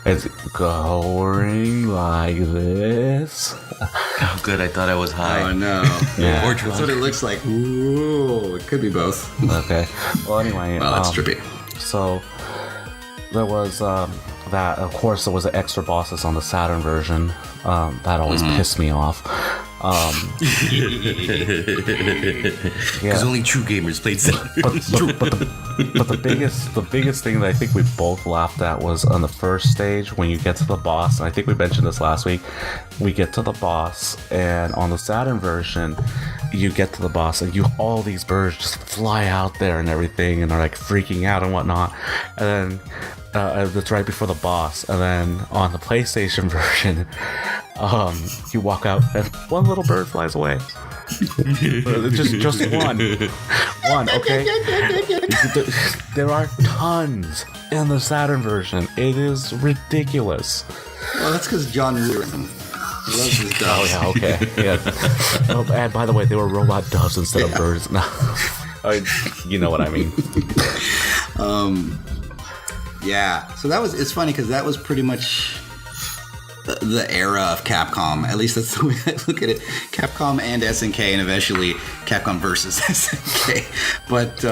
it's going like this. Oh, good. I thought I was high. Oh, no. Yeah. Or that's what it looks like. Ooh, it could be both. Okay. Well, anyway. Well, that's trippy. So, there was that. Of course, there was the extra bosses on the Saturn version. That always pissed me off. Because only true gamers played Saturn. But the biggest thing that I think we both laughed at was on the first stage when you get to the boss. And I think we mentioned this last week. We get to the boss, and on the Saturn version, you get to the boss, and all these birds just fly out there and everything, and are like freaking out and whatnot. And then that's right before the boss. And then on the PlayStation version, you walk out and one little bird flies away. just one, okay. There are tons in the Saturn version. It is ridiculous. Well, that's because John ruined them. He loves his doves. Oh yeah, okay, yeah. Oh, and by the way, they were robot doves instead of birds. No, you know what I mean. Yeah. So it's funny because that was pretty much the era of Capcom. At least that's the way I look at it. Capcom and SNK, and eventually Capcom versus SNK. But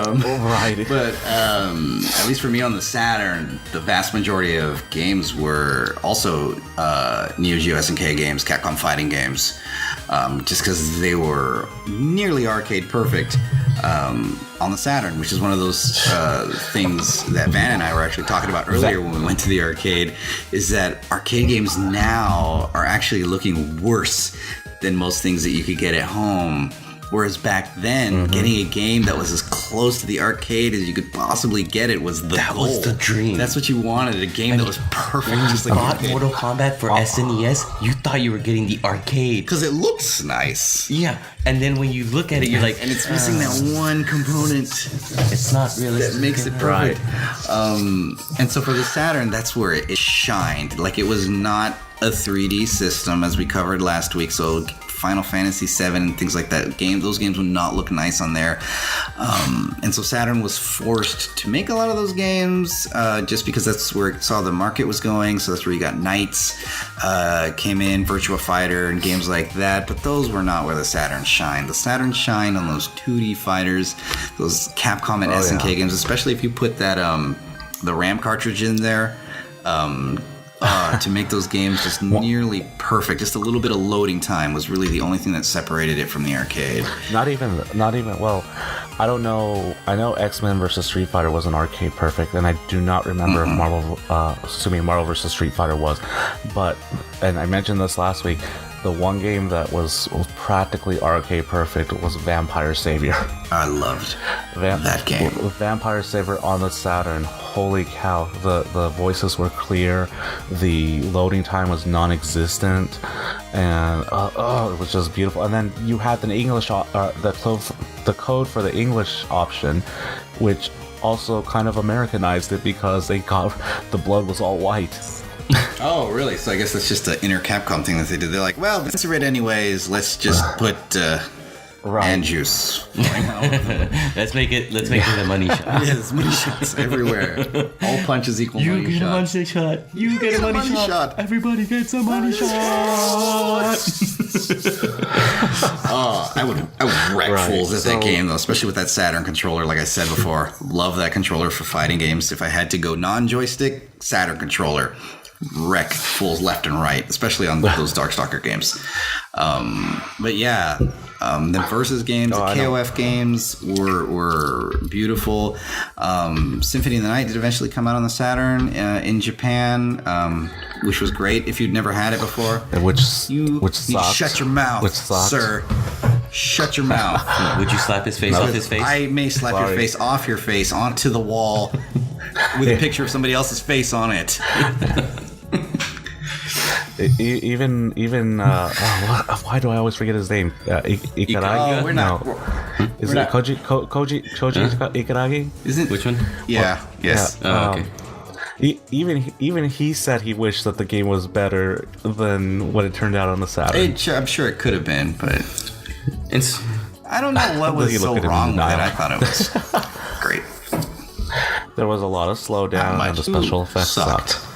at least for me on the Saturn, the vast majority of games were also Neo Geo SNK games, Capcom fighting games, just because they were nearly arcade perfect. On the Saturn, which is one of those things that Van and I were actually talking about earlier when we went to the arcade, is that arcade games now are actually looking worse than most things that you could get at home. Whereas back then, getting a game that was as close to the arcade as you could possibly get it was the goal. Was the dream. That's what you wanted, a game that was perfect. When you just like bought Mortal Kombat for SNES, you thought you were getting the arcade. Because it looks nice. Yeah, and then when you look at it, you're like... And it's missing that one component. It's not realistic. That makes it perfect. Right. And so for the Saturn, that's where it shined. Like, it was not a 3D system, as we covered last week, so... Final Fantasy VII and things like that. Those games would not look nice on there. And so Saturn was forced to make a lot of those games just because that's where it saw the market was going. So that's where you got Knights came in, Virtua Fighter, and games like that. But those were not where the Saturn shined. The Saturn shined on those 2D fighters, those Capcom and SNK games, especially if you put that the RAM cartridge in there. To make those games just nearly perfect. Just a little bit of loading time was really the only thing that separated it from the arcade. Not even. Well, I don't know. I know X-Men vs. Street Fighter was an arcade perfect, and I do not remember if Marvel vs. Street Fighter was. But, and I mentioned this last week, the one game that was practically arcade perfect was Vampire Savior. I loved that game. Vampire Savior on the Saturn. Holy cow! The voices were clear. The loading time was non-existent, and it was just beautiful. And then you had the English the code for the English option, which also kind of Americanized it because the blood was all white. Oh, really? So I guess that's just an inner Capcom thing that they did. They're like, well, this is red anyways. Let's just put Right. and juice. Let's make it a money shot. Yes, money shots everywhere. All punches equal money shots. shot. You get a money shot. Everybody gets a money shot. I would wreck fools at that game though, especially with that Saturn controller. Like I said before, love that controller for fighting games. If I had to go non-joystick, Saturn controller, wreck fools left and right, especially on those Darkstalker games. But yeah, the Versus games, the KOF games were beautiful. Symphony of the Night did eventually come out on the Saturn in Japan, which was great if you'd never had it before. Which You sucks. shut your mouth, Which sucks. sir. Shut your mouth. Would you slap his face off his face? I may slap your face off your face onto the wall with a picture of somebody else's face on it. Why do I always forget his name? Ikaragi? Oh, we're not. No. Is we're it not- Koji Ikaragi? Isn't Which one? Yeah. Yes. Oh, okay. Even he said he wished that the game was better than what it turned out on the Saturn. I'm sure it could have been, but It's I don't know what was You so look at him wrong in with it. denial. I thought it was great. There was a lot of slowdown Not and the much. special Ooh, effects sucked. sucked.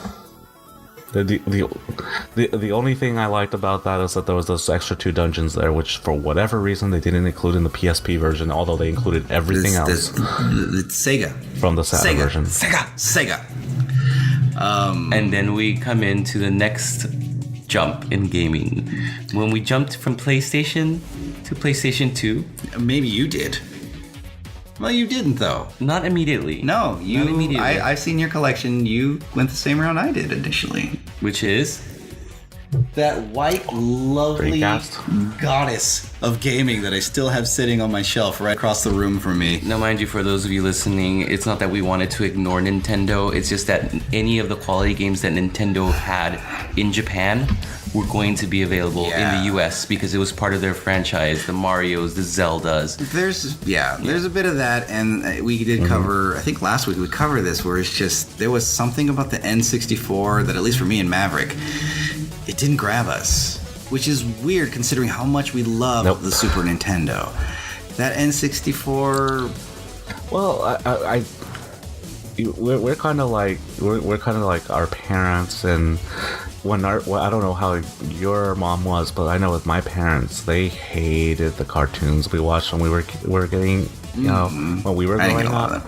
The only thing I liked about that is that there was those extra 2 dungeons there, which for whatever reason they didn't include in the PSP version, although they included everything else It's Sega. from the Saturn version. Sega. and then we come into the next jump in gaming. When we jumped from PlayStation to PlayStation 2, Maybe you did. Well, you didn't though. not immediately. No, you. Not immediately. I've seen your collection. You went the same route I did initially. Which is That white, lovely Dreamcast? goddess of gaming that I still have sitting on my shelf right across the room from me. now, mind you, for those of you listening, it's not that we wanted to ignore Nintendo. It's just that any of the quality games that Nintendo had in Japan were going to be available in the US because it was part of their franchise. The Marios, the Zeldas. There's a bit of that, and we did cover. I think last week we covered this, where it's just there was something about the N64 that, at least for me and Maverick, it didn't grab us, which is weird considering how much we love the Super Nintendo. That N64. Well, we're kind of like our parents, and I don't know how your mom was, but I know with my parents, they hated the cartoons we watched when we were getting, when we were growing up.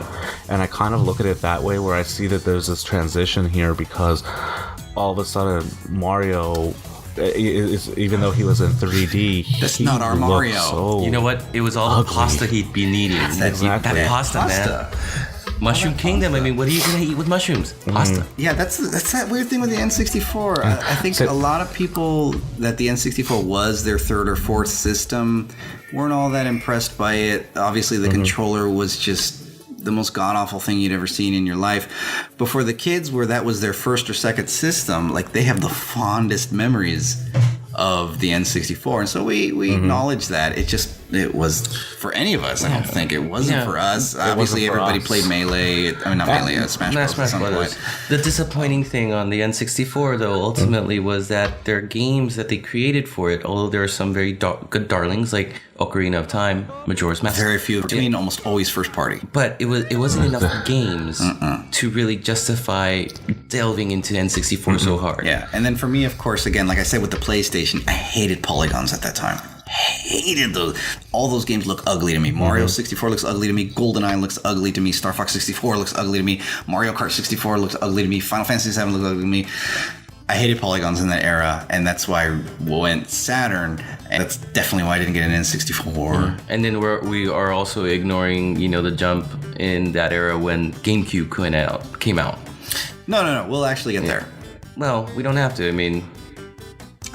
And I kind of look at it that way, where I see that there's this transition here because all of a sudden Mario is, even though he was in 3D, That's not our Mario. So You know what? It was all the pasta he'd been eating. Exactly. That pasta, man. Mushroom Kingdom. I mean, what are you gonna eat with mushrooms? Pasta. Yeah, that's that weird thing with the N64. I think a lot of people that the N64 was their third or fourth system weren't all that impressed by it. Obviously, the controller was just the most god-awful thing you'd ever seen in your life. But for the kids where that was their first or second system, like, they have the fondest memories of the N64, and so we acknowledge that. It was for any of us. I don't think it wasn't for us. Obviously, for everybody us. played Melee. I mean, not Melee, Smash Bros. At some point. The disappointing thing on the N64, though, ultimately was that their games that they created for it, although there are some very good darlings like Ocarina of Time, Majora's Mask, Very few. I mean, almost always first party. but it wasn't enough games to really justify delving into N64 so hard. Yeah, and then for me, of course, again, like I said with the PlayStation, I hated polygons at that time. Hated those. All those games look ugly to me. Mario 64 looks ugly to me. GoldenEye looks ugly to me. Star Fox 64 looks ugly to me. Mario Kart 64 looks ugly to me. Final Fantasy 7 looks ugly to me. I hated polygons in that era, and that's why I went Saturn, and that's definitely why I didn't get an N64. And then we are also ignoring, the jump in that era when GameCube came out. No. We'll actually get there. Well, we don't have to. I mean,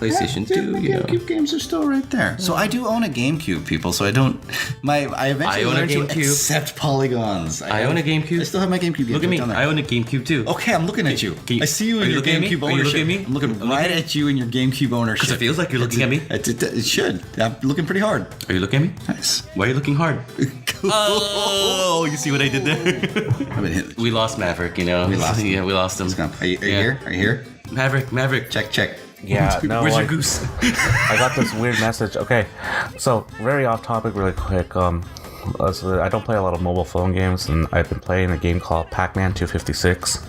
PlayStation 2, the GameCube games are still right there. So I do own a GameCube, people. So I don't. I eventually own a learned to GameCube. accept polygons. I own a GameCube. I still have my GameCube. Look at me. I own a GameCube too. Okay, I'm looking at you. I see you in your looking at me? GameCube Are you ownership. looking at me? I'm looking right at you in your GameCube ownership. Because it feels like you're looking at me. It should. I'm looking pretty hard. Are you looking at me? Nice. Why are you looking hard? Oh, you see what I did there? I've been hitting. We lost Maverick, We lost him. Yeah, we lost him. Are you here? Are you here? Maverick. Check. Yeah, no, Where's your goose? I got this weird message. Okay, so very off topic, really quick. So I don't play a lot of mobile phone games, and I've been playing a game called Pac-Man 256.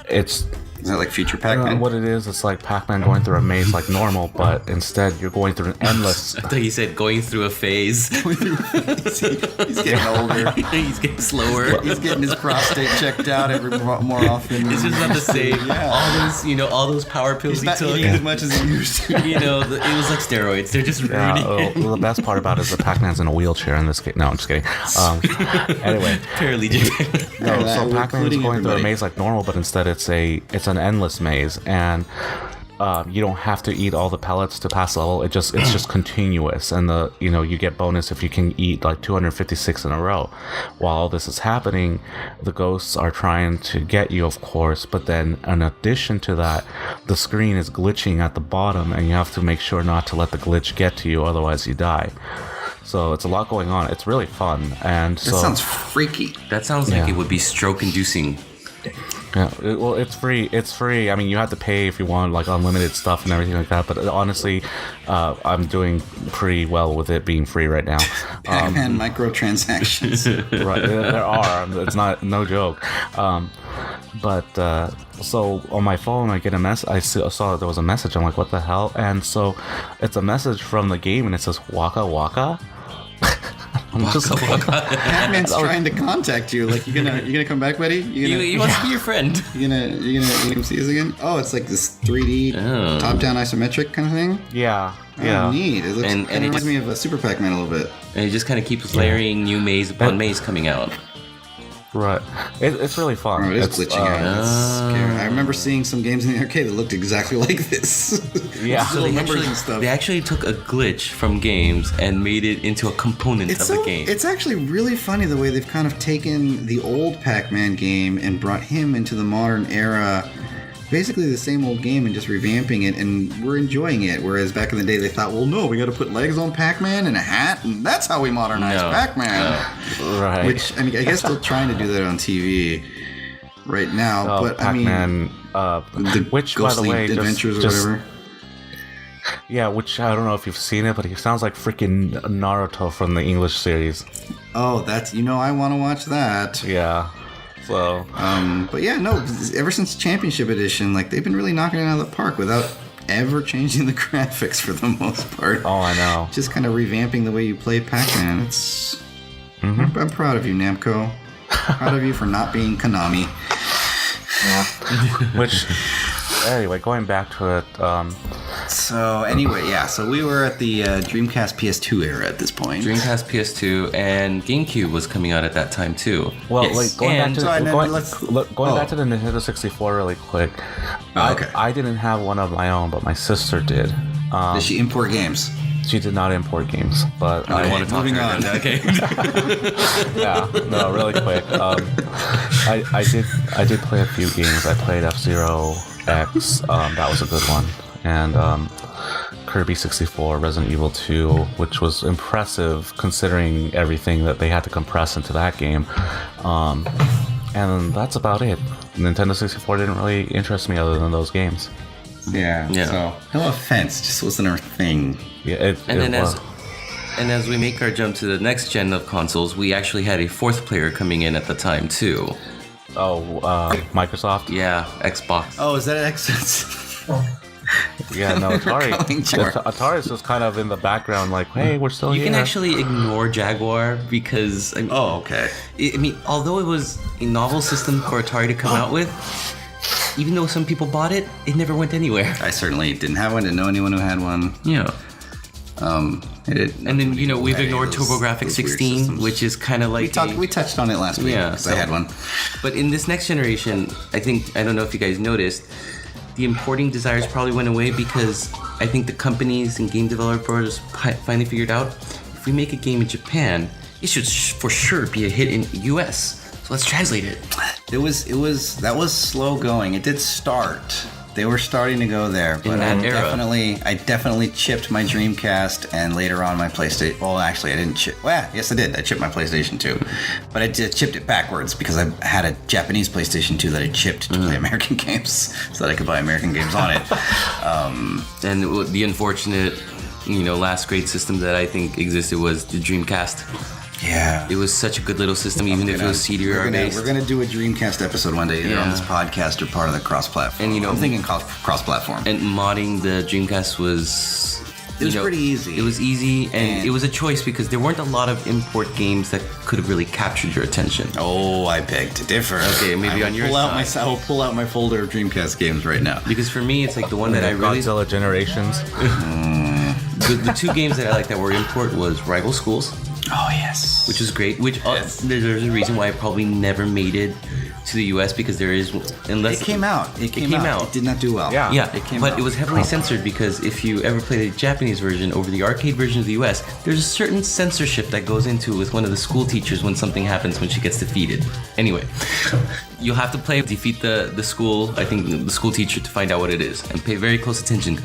It's Is that like Future Pac-Man? what it is. It's like Pac-Man going through a maze like normal, but instead you're going through an endless. I thought you said going through a phase. He's getting older. He's getting slower. He's getting his prostate checked out more often. It's just not the same. Yeah. All those power pills He's he not took. eating as much as he used to. It was like steroids. They're just ruining him. Well, the best part about it is that Pac-Man's in a wheelchair in this game. No, I'm just kidding. Anyway, Paralegic. no, Yeah, so we're Pac-Man is including going through a everybody. maze like normal, but instead it's an endless maze, and you don't have to eat all the pellets to pass the level. It's just continuous, and you get bonus if you can eat like 256 in a row. While all this is happening, the ghosts are trying to get you, of course, but then in addition to that, the screen is glitching at the bottom, and you have to make sure not to let the glitch get to you, otherwise you die. So it's a lot going on. It's really fun, and That sounds freaky. That sounds like Yeah. it would be stroke-inducing. Yeah, well, it's free. It's free. I mean, you have to pay if you want like unlimited stuff and everything like that. But honestly, I'm doing pretty well with it being free right now. Pac-Man microtransactions. Right, there are. It's no joke. So on my phone, I get a mess. I saw that there was a message. I'm like, what the hell? And so it's a message from the game, and it says Waka Waka. I'm just Pac-Man's trying to contact you. Like, you gonna come back, buddy? He wants to be your friend. You gonna see us again? Oh, it's like this 3D top-down isometric kind of thing. Yeah. Oh, neat. It looks And kind it of reminds just- me of a Super Pac-Man a little bit. And it just kind of keeps layering new maze upon maze coming out. Right. It's really fun. Oh, it is It's, glitching out. It's scary. I remember seeing some games in the arcade that looked exactly like this. Yeah. So they actually took a glitch from games and made it into a component of the game. It's actually really funny the way they've kind of taken the old Pac-Man game and brought him into the modern era. Basically the same old game and just revamping it, and we're enjoying it. Whereas back in the day they thought, well, no, we got to put legs on Pac-Man and a hat, and that's how we modernize Pac-Man. Right. Which, I mean, I guess they're trying to do that on TV right now. But Pac-Man, I mean, the which by the Ghostly way, Adventures just or whatever. Yeah, which I don't know if you've seen it, but he sounds like freaking Naruto from the English series. Oh, that's, I want to watch that. Yeah. So. But yeah, no, ever since Championship Edition, like, they've been really knocking it out of the park without ever changing the graphics for the most part. Oh, I know. Just kind of revamping the way you play Pac-Man. It's... I'm proud of you, Namco. Proud of you for not being Konami. Which, anyway, going back to it, So anyway, yeah, so we were at the Dreamcast PS2 era at this point. Dreamcast, PS2, and GameCube was coming out at that time too. well, Yes. like, going back to So, and then going, let's- going back to the Nintendo 64 really quick. Oh, okay. I didn't have one of my own, but my sister did. Did she import games? She did not import games, but I don't want to talk to moving her. on. Okay. yeah, no, really quick. I did play a few games. I played F-Zero X. That was a good one, and Kirby 64, Resident Evil 2, which was impressive considering everything that they had to compress into that game. And that's about it. Nintendo 64 didn't really interest me other than those games. Yeah. Yeah. So, no offense, just wasn't our thing. Yeah, And as we make our jump to the next gen of consoles, we actually had a fourth player coming in at the time too. Microsoft. Yeah, Xbox. Oh, is that X? Yeah, no, Atari. Sure. Atari's just kind of in the background, like, hey, we're still You here. can actually ignore Jaguar because Oh, okay. I mean, although it was a novel system for Atari to come out with, even though some people bought it, it never went anywhere. I certainly didn't have one, didn't know anyone who had one. Yeah. And then, we've ignored TurboGrafx 16, which is kind of like... We touched on it last week, Yeah, because I had one. But in this next generation, I don't know if you guys noticed, the importing desires probably went away because I think the companies and game developers finally figured out, if we make a game in Japan, it should for sure be a hit in US. So let's translate it. That was slow going. It did start, They were starting to go there, but I definitely chipped my Dreamcast, and later on my PlayStation. Well, actually, I didn't chip. Well, yes, I did. I chipped my PlayStation 2, but I chipped it backwards because I had a Japanese PlayStation 2 that I chipped to play American games, so that I could buy American games on it. And the unfortunate, last great system that I think existed was the Dreamcast. Yeah. It was such a good little system, even if it was CD-ROM based. We're going to do a Dreamcast episode one day, either on this podcast or part of the cross-platform. And, I'm thinking cross-platform. And modding the Dreamcast was... It was pretty easy. It was easy, and it was a choice because there weren't a lot of import games that could have really captured your attention. Oh, I beg to differ. Okay, maybe on your side. I will pull out my folder of Dreamcast games right now. Because for me, it's like the one that I really... Godzilla Generations. The two games that I like that were import was Rival Schools. Oh, yes. Which is great. There's a reason why I probably never made it to the US because there is... It came out. It came out. It did not do well. Yeah, it was heavily censored because if you ever play the Japanese version over the arcade version of the US, there's a certain censorship that goes into with one of the school teachers when something happens when she gets defeated. Anyway, you'll have to defeat the school, I think the school teacher, to find out what it is and pay very close attention.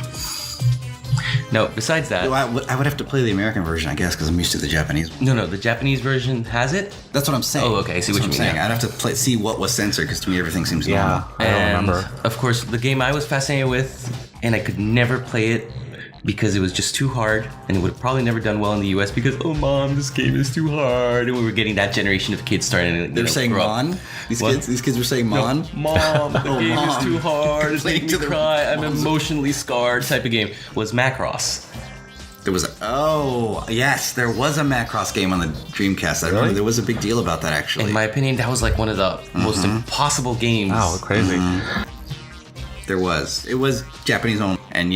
Now, besides that... I would have to play the American version, I guess, because I'm used to the Japanese one. No, the Japanese version has it? That's what I'm saying. Oh, okay, I see what you mean. Yeah. I'd have to see what was censored, because to me everything seems normal. I don't remember. Of course, the game I was fascinated with, and I could never play it because it was just too hard, and it would have probably never done well in the US because, oh, Mom, this game is too hard. And we were getting that generation of kids starting to They were saying Mon? These kids were saying Mon? No, Mom, the game is too hard. It's making me cry. I'm emotionally scarred type of game. Was Macross. There was there was a Macross game on the Dreamcast. I remember there was a big deal about that, actually. In my opinion, that was like one of the most impossible games. Wow, crazy. There was. It was Japanese only, and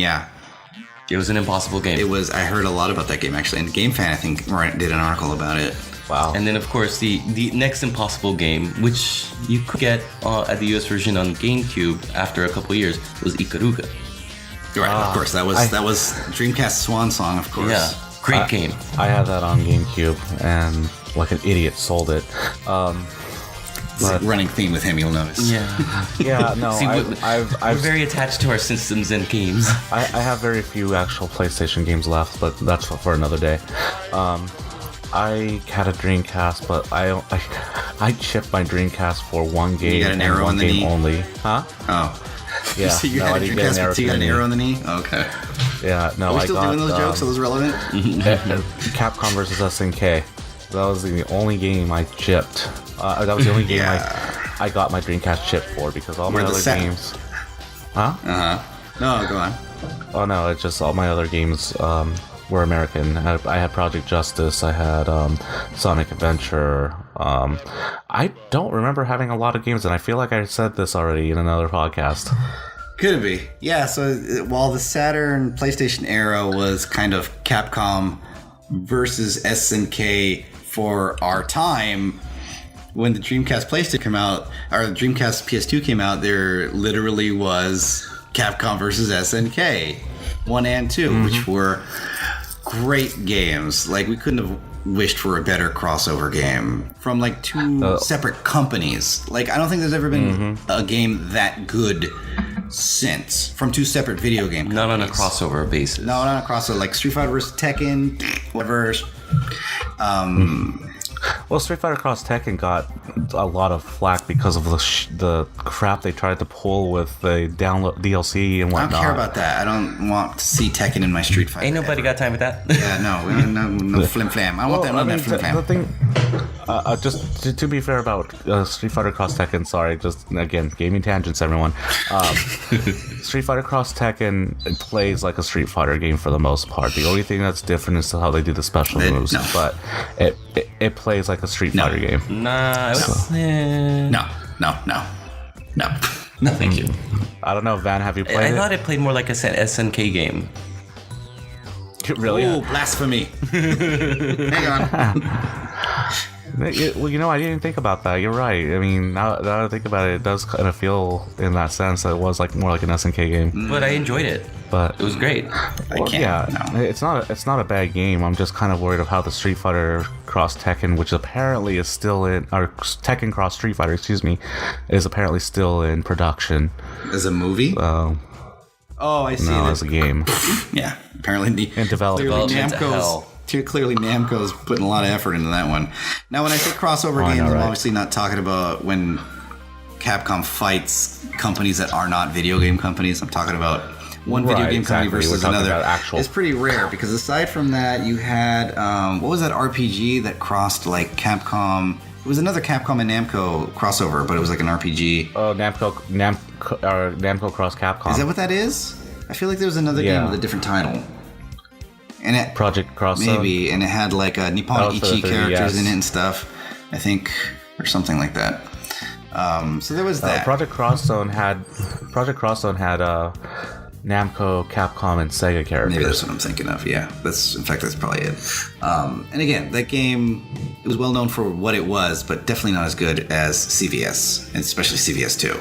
it was an impossible game. It was. I heard a lot about that game, actually, and Game Fan, I think, did an article about it. Wow. And then, of course, the next impossible game, which you could get at the US version on GameCube after a couple years, was Ikaruga. Right, of course. That was Dreamcast swan song, of course. Yeah, great game. I had that on GameCube, and like an idiot sold it. It's a running theme with him, you'll notice. Yeah, no. See, we're very attached to our systems and games. I have very few actual PlayStation games left, but that's for another day. I had a Dreamcast, but I chipped my Dreamcast for one game. You got an arrow in the knee? Only. Huh? Oh. Yeah. So you had a Dreamcast, but you got an arrow in the knee? Okay. Yeah, no, Are we still doing those jokes? Are those relevant? Capcom vs. SNK. That was the only game I chipped. That was the only game I got my Dreamcast chip for because all my other games... Huh? No, go on. Oh no, it's just all my other games were American. I had Project Justice, I had Sonic Adventure. I don't remember having a lot of games, and I feel like I said this already in another podcast. Could be. Yeah, so while the Saturn PlayStation era was kind of Capcom versus SNK for our time, when the Dreamcast PlayStation came out, or the Dreamcast PS2 came out, there literally was Capcom versus SNK 1 and 2, which were great games. Like, we couldn't have wished for a better crossover game from like two separate companies. Like, I don't think there's ever been a game that good since from two separate video game companies. Not on a crossover basis. No, not a crossover. Like Street Fighter vs. Tekken, whatever. Well, Street Fighter Cross Tekken got a lot of flack because of the crap they tried to pull with the download DLC and whatnot. I don't care about that. I don't want to see Tekken in my Street Fighter. Ain't nobody got time for that. Yeah, no flim flam. I want that flim flam. The thing, just to be fair about Street Fighter Cross Tekken, sorry, just again, gaming tangents, everyone. Street Fighter Cross Tekken plays like a Street Fighter game for the most part. The only thing that's different is how they do the special moves, but it plays like a Street Fighter game. No, thank you. I don't know, Van, have you played it? I thought it played more like a SNK game. Really? Oh, blasphemy. Hang on. Well, I didn't think about that. You're right. I mean, now that I think about it, it does kind of feel in that sense that it was like more like an SNK game. But I enjoyed it. But it was great. It's not a bad game. I'm just kind of worried of how the Street Fighter Cross Tekken, which apparently is still in, or Tekken Cross Street Fighter, is apparently still in production. As a movie? Oh, I see. No, as a game. Yeah, apparently in development. Clearly Namco's putting a lot of effort into that one. Now, when I say crossover games, I'm obviously not talking about when Capcom fights companies that are not video game companies. I'm talking about one video game company versus another. It's pretty rare because aside from that, you had what was that RPG that crossed like Capcom? It was another Capcom and Namco crossover, but it was like an RPG. Oh, Namco Cross Capcom. Is that what that is? I feel like there was another game with a different title. And it, Project Crosszone? Maybe, and it had like Nippon Ichi characters in it and stuff, I think, or something like that. So there was that. Project Crosszone had Namco, Capcom, and Sega characters. Maybe that's what I'm thinking of. Yeah, that's probably it. And again, that game, it was well known for what it was, but definitely not as good as CVS, and especially CVS 2.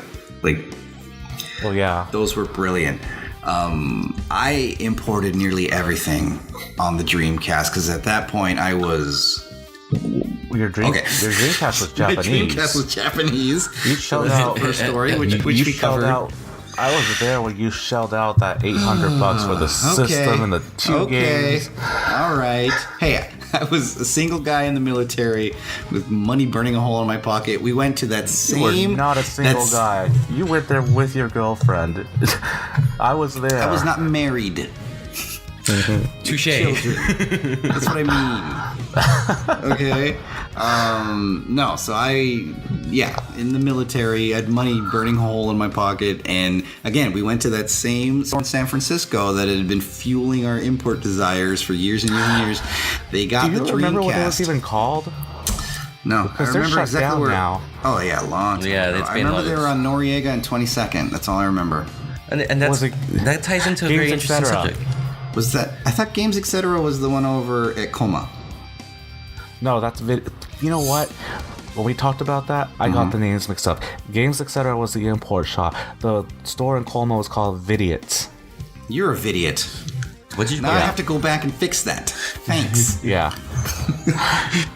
Well, yeah, those were brilliant. I imported nearly everything on the Dreamcast because at that point I was. Your Dreamcast was Japanese. My Dreamcast was Japanese. You shelled out First Story, which we covered. I was there when you shelled out that $800 for the system and the two games. All right. Hey, I was a single guy in the military with money burning a hole in my pocket. We went to that same... You were not a single guy. You went there with your girlfriend. I was there. I was not married. Touche. That's what I mean. Okay. No, so in the military, I had money burning a hole in my pocket, and again, we went to that same store in San Francisco that had been fueling our import desires for years and years and years. They got the Dreamcast. Do you remember what it was even called? No, because they're shut down now. Oh yeah, long time ago. I remember they were on Noriega and 22nd. That's all I remember. And that ties into a very interesting subject. Was that? I thought Games Etc. was the one over at Coma. No, that's you know what? When we talked about that, I got the names mixed up. Games Etc. was the import shop. The store in Colma was called Vidiot. You're a Vidiot. I have to go back and fix that. Thanks. Yeah.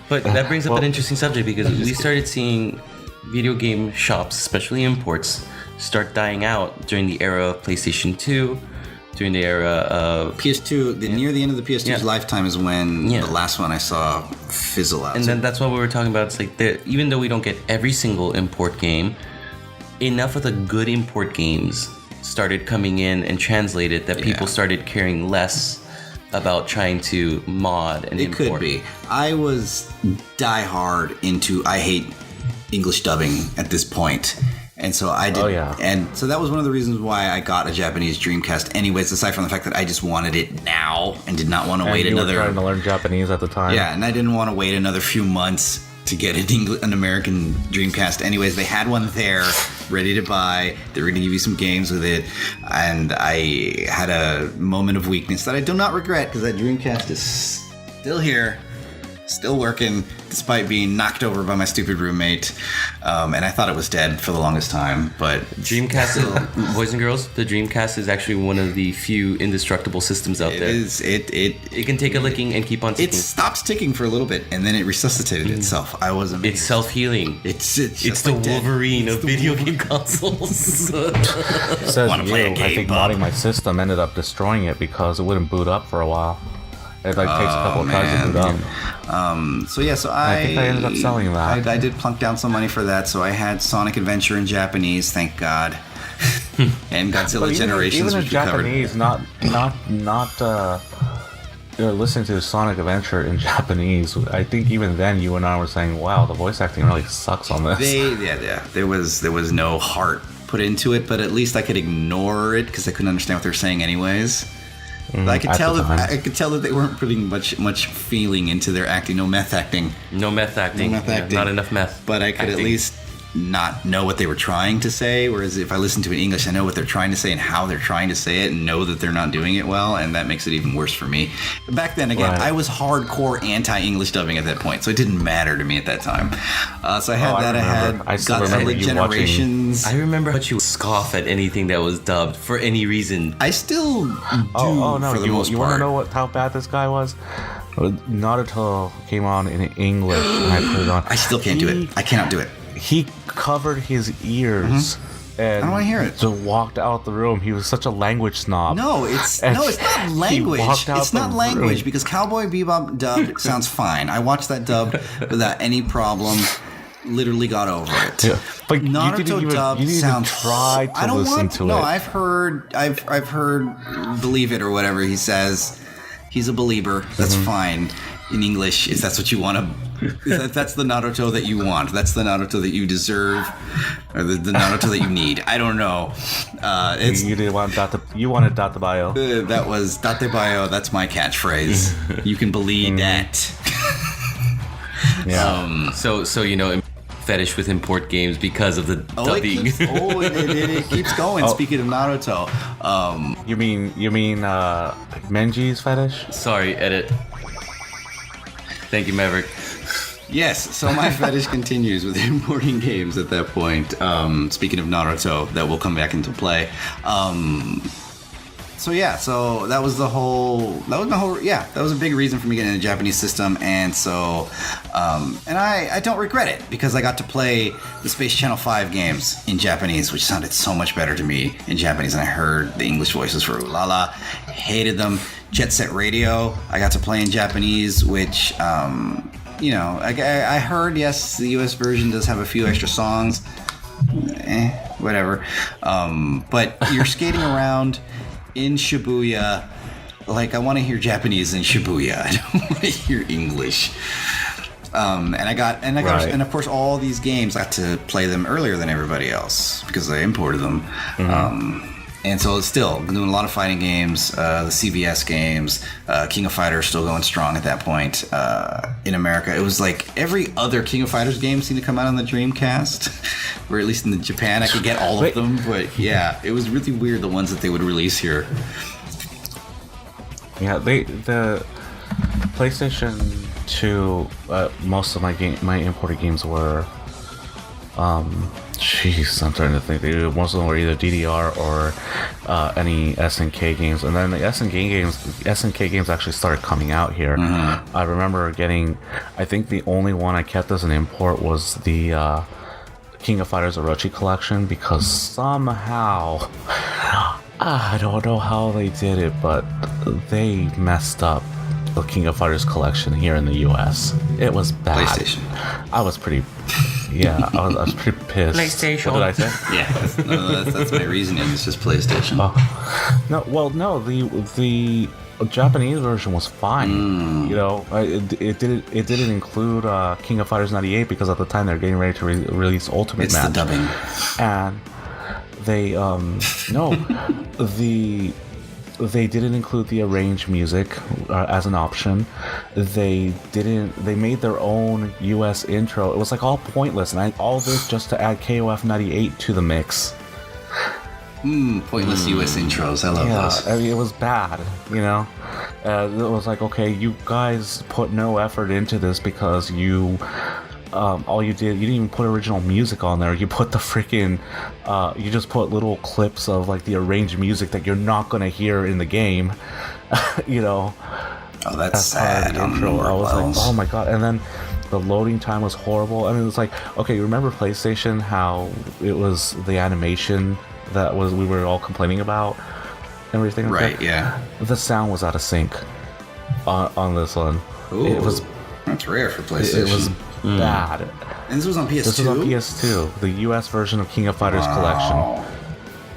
But that brings up an interesting subject because we started seeing video game shops, especially imports, start dying out during the era of PlayStation 2. During the era of PS2, near the end of the PS2's lifetime is when the last one I saw fizzle out. And then that's what we were talking about. It's like even though we don't get every single import game, enough of the good import games started coming in and translated that people started caring less about trying to mod and import. It could be. I was diehard into I hate English dubbing at this point. And so I did, and so that was one of the reasons why I got a Japanese Dreamcast. Anyways, aside from the fact that I just wanted it now and did not want to wait another. You were trying to learn Japanese at the time. Yeah, and I didn't want to wait another few months to get an American Dreamcast. Anyways, they had one there, ready to buy. They were going to give you some games with it, and I had a moment of weakness that I do not regret because that Dreamcast is still here. Still working, despite being knocked over by my stupid roommate. And I thought it was dead for the longest time, but... Dreamcast, boys and girls, the Dreamcast is actually one of the few indestructible systems out there. It can take a licking and keep on ticking. It stopped ticking for a little bit, and then it resuscitated itself. I was amazed. It's self-healing. It's the Wolverine of video game consoles. Says I think modding my system ended up destroying it because it wouldn't boot up for a while. It takes a couple of tries to boot up. So I think I ended up selling that. I did plunk down some money for that, so I had Sonic Adventure in Japanese, thank God, and Godzilla Generations, even which in Japanese, not listening to Sonic Adventure in Japanese. I think even then you and I were saying, "Wow, the voice acting really sucks on this." There was no heart put into it, but at least I could ignore it because I couldn't understand what they were saying anyways. I could tell that they weren't putting much feeling into their acting. No meth acting. Not enough meth. But I could at least not know what they were trying to say. Whereas if I listen to it in English, I know what they're trying to say and how they're trying to say it, and know that they're not doing it well, and that makes it even worse for me. Back then, again, I was hardcore anti-English dubbing at that point, so it didn't matter to me at that time. So I had that. I had remember you Generations. I remember how you scoff at anything that was dubbed for any reason. I still do. No! For the most you part. want to know how bad this guy was? Naruto came on in English, and I put it on. I still can't do it. I cannot do it. He covered his ears. And I don't want to hear it. Just walked out the room. He was such a language snob. No, it's not language. It's not language because Cowboy Bebop dubbed sounds fine. I watched that dubbed without any problem. Literally got over it. Yeah. But Naruto dubbed sounds. Try to listen to it. No, I've heard. Believe it or whatever he says. He's a believer. That's fine in English if that's what you want to. If that's the Naruto that you want. That's the Naruto that you deserve, or the Naruto that you need. I don't know. You didn't want you wanted Databayo. That was Datebayo. That's my catchphrase. You can believe that. Yeah. So fetish with import games because of the dubbing. It keeps going. Speaking of Naruto, you mean Menji's fetish? Sorry, edit. Thank you, Maverick. yes. So my fetish continues with importing games at that point. Speaking of Naruto, that will come back into play. So that was the whole. That was a big reason for me getting a Japanese system, and so, and I don't regret it because I got to play the Space Channel 5 games in Japanese, which sounded so much better to me in Japanese, and I heard the English voices for Ulala, hated them. Jet Set Radio, I got to play in Japanese, which, I heard, yes, the US version does have a few extra songs, whatever, but you're skating around in Shibuya, like I want to hear Japanese in Shibuya. I don't want to hear English. And of course all these games I got to play them earlier than everybody else because I imported them. And so it's still doing a lot of fighting games, the CVS games, King of Fighters still going strong at that point in America. It was like every other King of Fighters game seemed to come out on the Dreamcast, or at least in Japan I could get all of them. But yeah, it was really weird the ones that they would release here. Yeah, the PlayStation 2, most of my imported games were. Jeez, I'm trying to think. Most of them were either DDR or any SNK games, and then the SNK games actually started coming out here. I remember getting. I think the only one I kept as an import was the King of Fighters Orochi collection because somehow I don't know how they did it, but they messed up the King of Fighters collection here in the US. It was bad. PlayStation. I was pretty. Yeah, I was pretty pissed. PlayStation. What did I say? Yeah, that's my reasoning. It's just PlayStation. No. The Japanese version was fine. It didn't include King of Fighters 98 because at the time they're getting ready to release Ultimate Match. It's the dubbing. And they they didn't include the arranged music as an option. They made their own US intro. It was like all pointless, and all this just to add KOF 98 to the mix. Pointless US intros. I love those. I mean, it was bad, It was like, okay, you guys put no effort into this because you didn't even put original music on there. You put the freaking, you just put little clips of like the arranged music that you're not gonna hear in the game, Oh, that's sad. I was like, oh my god! And then the loading time was horrible. I mean, it's like, okay, you remember PlayStation? How it was the animation that we were all complaining about, and everything. Like right? That. Yeah. The sound was out of sync on this one. Ooh, it was. That's rare for PlayStation. It was bad. And this was on PS2? This was on PS2, the US version of King of Fighters collection.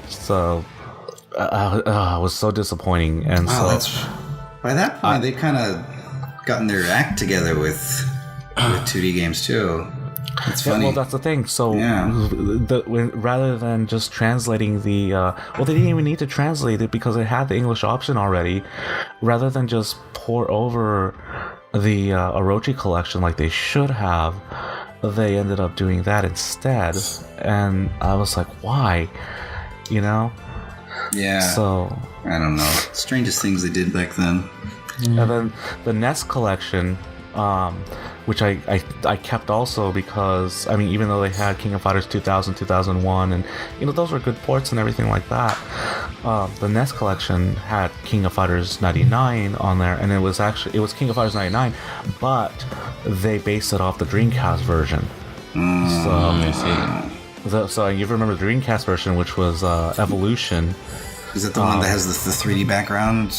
So, it was so disappointing. And by that point, they kind of gotten their act together with 2D games too. It's funny. Well, that's the thing. So, rather than just translating they didn't even need to translate it because it had the English option already. Rather than just pour over the Orochi collection like they should have, they ended up doing that instead, and I was like, why? You know? Yeah. So I don't know. Strangest things they did back then. and then the NES collection, which I kept also because, I mean, even though they had King of Fighters 2000, 2001, and, you know, those were good ports and everything like that, the NES collection had King of Fighters 99 on there, and it was King of Fighters 99, but they based it off the Dreamcast version. So you remember the Dreamcast version, which was Evolution. Is that the one that has the 3D background?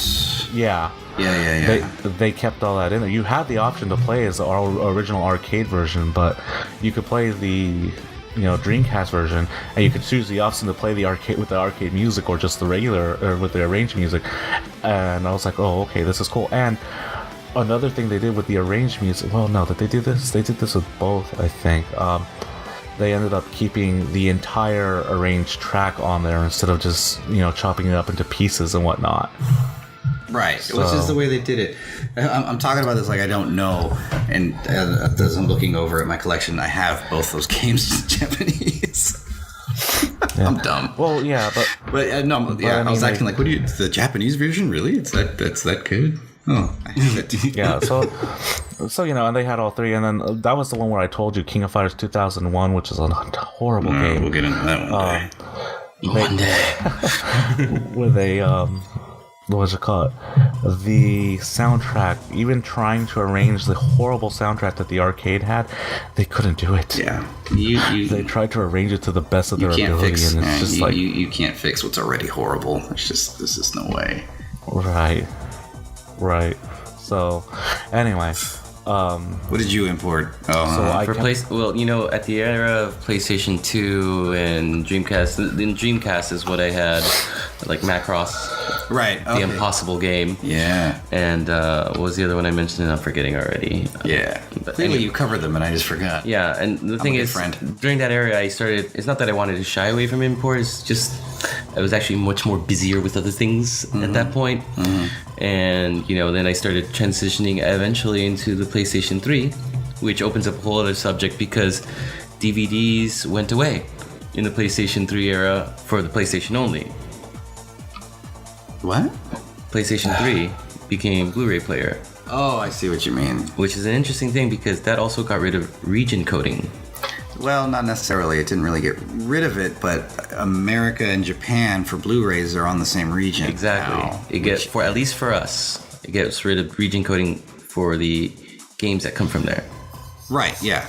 Yeah. Yeah. They kept all that in there. You had the option to play as the original arcade version, but you could play the Dreamcast version, and you could choose the option to play the arcade with the arcade music or just the regular or with the arranged music. And I was like, oh, okay, this is cool. And another thing they did with the arranged music, well, no, that they did this with both, I think. They ended up keeping the entire arranged track on there instead of just chopping it up into pieces and whatnot. Right, which is the way they did it. I'm talking about this like I don't know, and as I'm looking over at my collection, I have both those games in Japanese. Yeah. I'm dumb. Well, yeah, but no, yeah, I was acting like, what do you? The Japanese version, really? That's that good? Oh, I have it. Yeah, so and they had all three, and then that was the one where I told you King of Fighters 2001, which is a horrible game. We'll get into that one day. Where they what was it called? The soundtrack, even trying to arrange the horrible soundtrack that the arcade had, they couldn't do it. Yeah. They tried to arrange it to the best of their ability, and it's just like... You can't fix what's already horrible. There's just no way. Right. So, anyway... what did you import? At the era of PlayStation 2 and Dreamcast, the Dreamcast is what I had, like Macross, right? Okay. The Impossible game. Yeah. And what was the other one I mentioned? I'm forgetting already. Yeah. But clearly, you covered them, and I just forgot. Yeah, and the thing is, during that era, I started. It's not that I wanted to shy away from import. It's just I was actually much more busier with other things at that point. Mm-hmm. And then I started transitioning eventually into the PlayStation 3, which opens up a whole other subject because DVDs went away in the PlayStation 3 era for the PlayStation only. What? PlayStation 3 became Blu-ray player. Oh, I see what you mean. Which is an interesting thing because that also got rid of region coding. Well, not necessarily. It didn't really get rid of it, but America and Japan for Blu-rays are on the same region. Exactly. Now, at least for us, it gets rid of region coding for the games that come from there. Right. Yeah.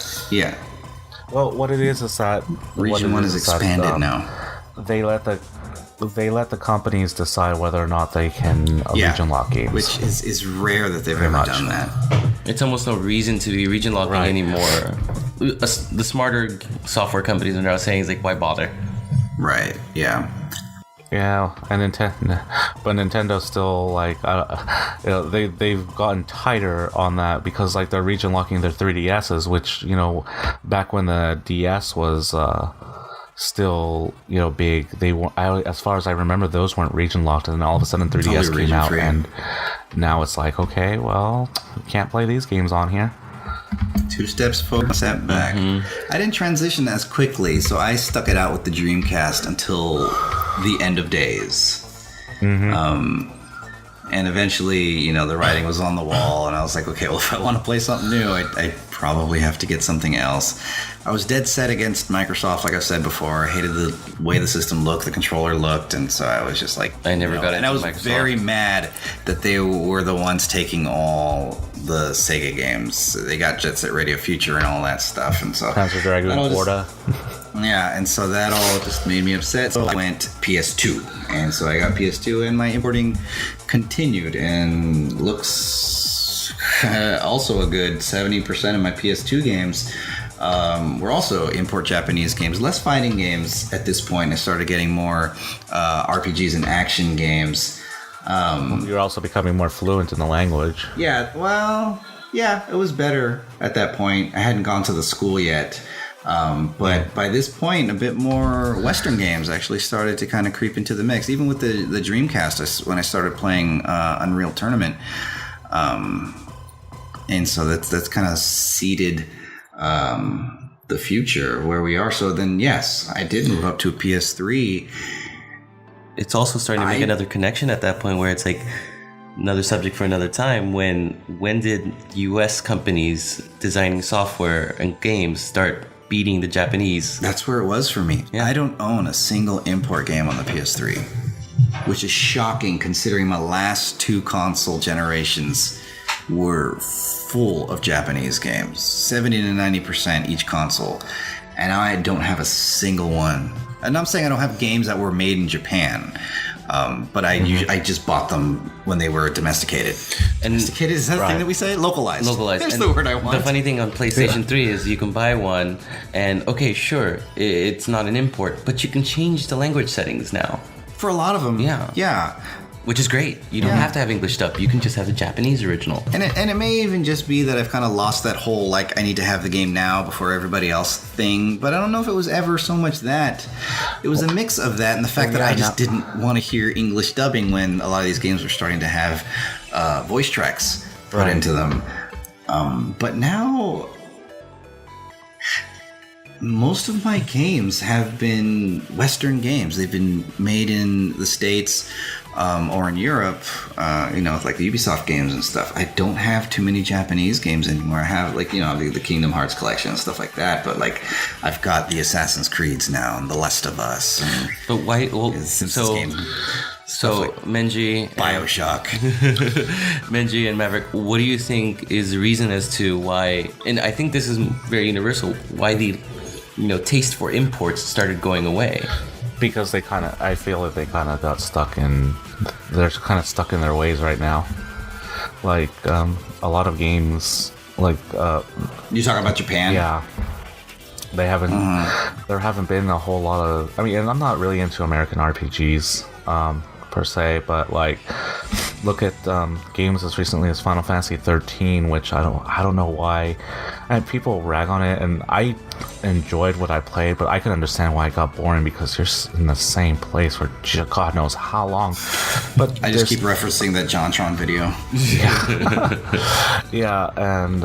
Well, what it is that Region 1 is expanded now. They let the companies decide whether or not they can region lock games, which is rare that they've ever done that. It's almost no reason to be region locking anymore. The smarter software companies are now saying, it's like, why bother? Right. Yeah. Yeah, and Nintendo's still like, they've gotten tighter on that because like they're region locking their 3DSs, which back when the DS was still big, as far as I remember, those weren't region locked, and then all of a sudden 3DS came out, and now it's like, okay, well, we can't play these games on here. 2 steps forward, 1 step back. Mm-hmm. I didn't transition as quickly, so I stuck it out with the Dreamcast until the end of days. Mm-hmm. And eventually, the writing was on the wall, and I was like, okay, well, if I want to play something new, I probably have to get something else. I was dead set against Microsoft, like I said before. I hated the way the system looked, the controller looked, and so I was just like... I never got into Microsoft. And I was very mad that they were the ones taking all the Sega games. They got Jet Set Radio Future and all that stuff, and so... Panzer Dragoon Porta. Yeah, and so that all just made me upset, so I went PS2. And so I got PS2, and my importing continued, and looks also a good 70% of my PS2 games were also import Japanese games. Less fighting games at this point. I started getting more RPGs and action games. You're also becoming more fluent in the language. Yeah, well, yeah, it was better at that point. I hadn't gone to the school yet. But by this point, a bit more Western games actually started to kind of creep into the mix. Even with the Dreamcast, when I started playing Unreal Tournament, and so that's kind of seeded the future where we are. So then, yes, I did move up to a PS3. It's also starting to make another connection at that point where it's like another subject for another time. When did US companies designing software and games start beating the Japanese? That's where it was for me. Yeah. I don't own a single import game on the PS3, which is shocking considering my last 2 console generations were full of Japanese games, 70 to 90% each console, and I don't have a single one. And I'm saying I don't have games that were made in Japan, but I just bought them when they were domesticated. And domesticated, is that the thing that we say? Localized. There's the word I want. The funny thing on PlayStation 3 is you can buy one, and okay, sure, it's not an import, but you can change the language settings now. For a lot of them, yeah. Which is great. You don't have to have English dub. You can just have the Japanese original. And it may even just be that I've kind of lost that whole, like, I need to have the game now before everybody else thing. But I don't know if it was ever so much that. It was a mix of that and the fact that I just didn't want to hear English dubbing when a lot of these games were starting to have voice tracks put into them. But now, most of my games have been Western games. They've been made in the States or in Europe, like the Ubisoft games and stuff. I don't have too many Japanese games anymore. I have, the Kingdom Hearts collection and stuff like that. But, I've got the Assassin's Creeds now and The Last of Us. But why? Well, so Menji, BioShock, Menji and Maverick, what do you think is the reason as to why? And I think this is very universal. Why the taste for imports started going away? Because I feel like they kind of got stuck in. They're kind of stuck in their ways right now. Like a lot of games, like you talking about Japan? Yeah. They haven't. There haven't been a whole lot of. I mean, and I'm not really into American RPGs per se, but look at games as recently as Final Fantasy 13, which I don't know why. And people rag on it, and I enjoyed what I played, but I can understand why it got boring because you're in the same place for God knows how long. But I just keep referencing that JonTron video. Yeah, and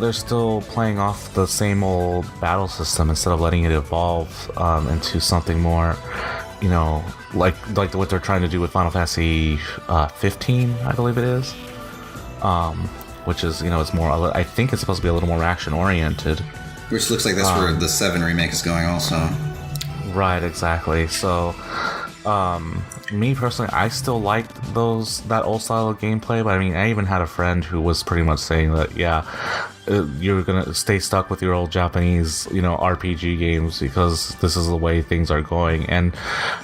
they're still playing off the same old battle system instead of letting it evolve into something more, like what they're trying to do with Final Fantasy 15, I believe it is. Which is, it's more, I think it's supposed to be a little more action oriented. Which looks like that's where the 7 remake is going also. Right, exactly. So, me personally, I still like that old style of gameplay, but I mean, I even had a friend who was pretty much saying that, you're gonna stay stuck with your old Japanese, RPG games because this is the way things are going. And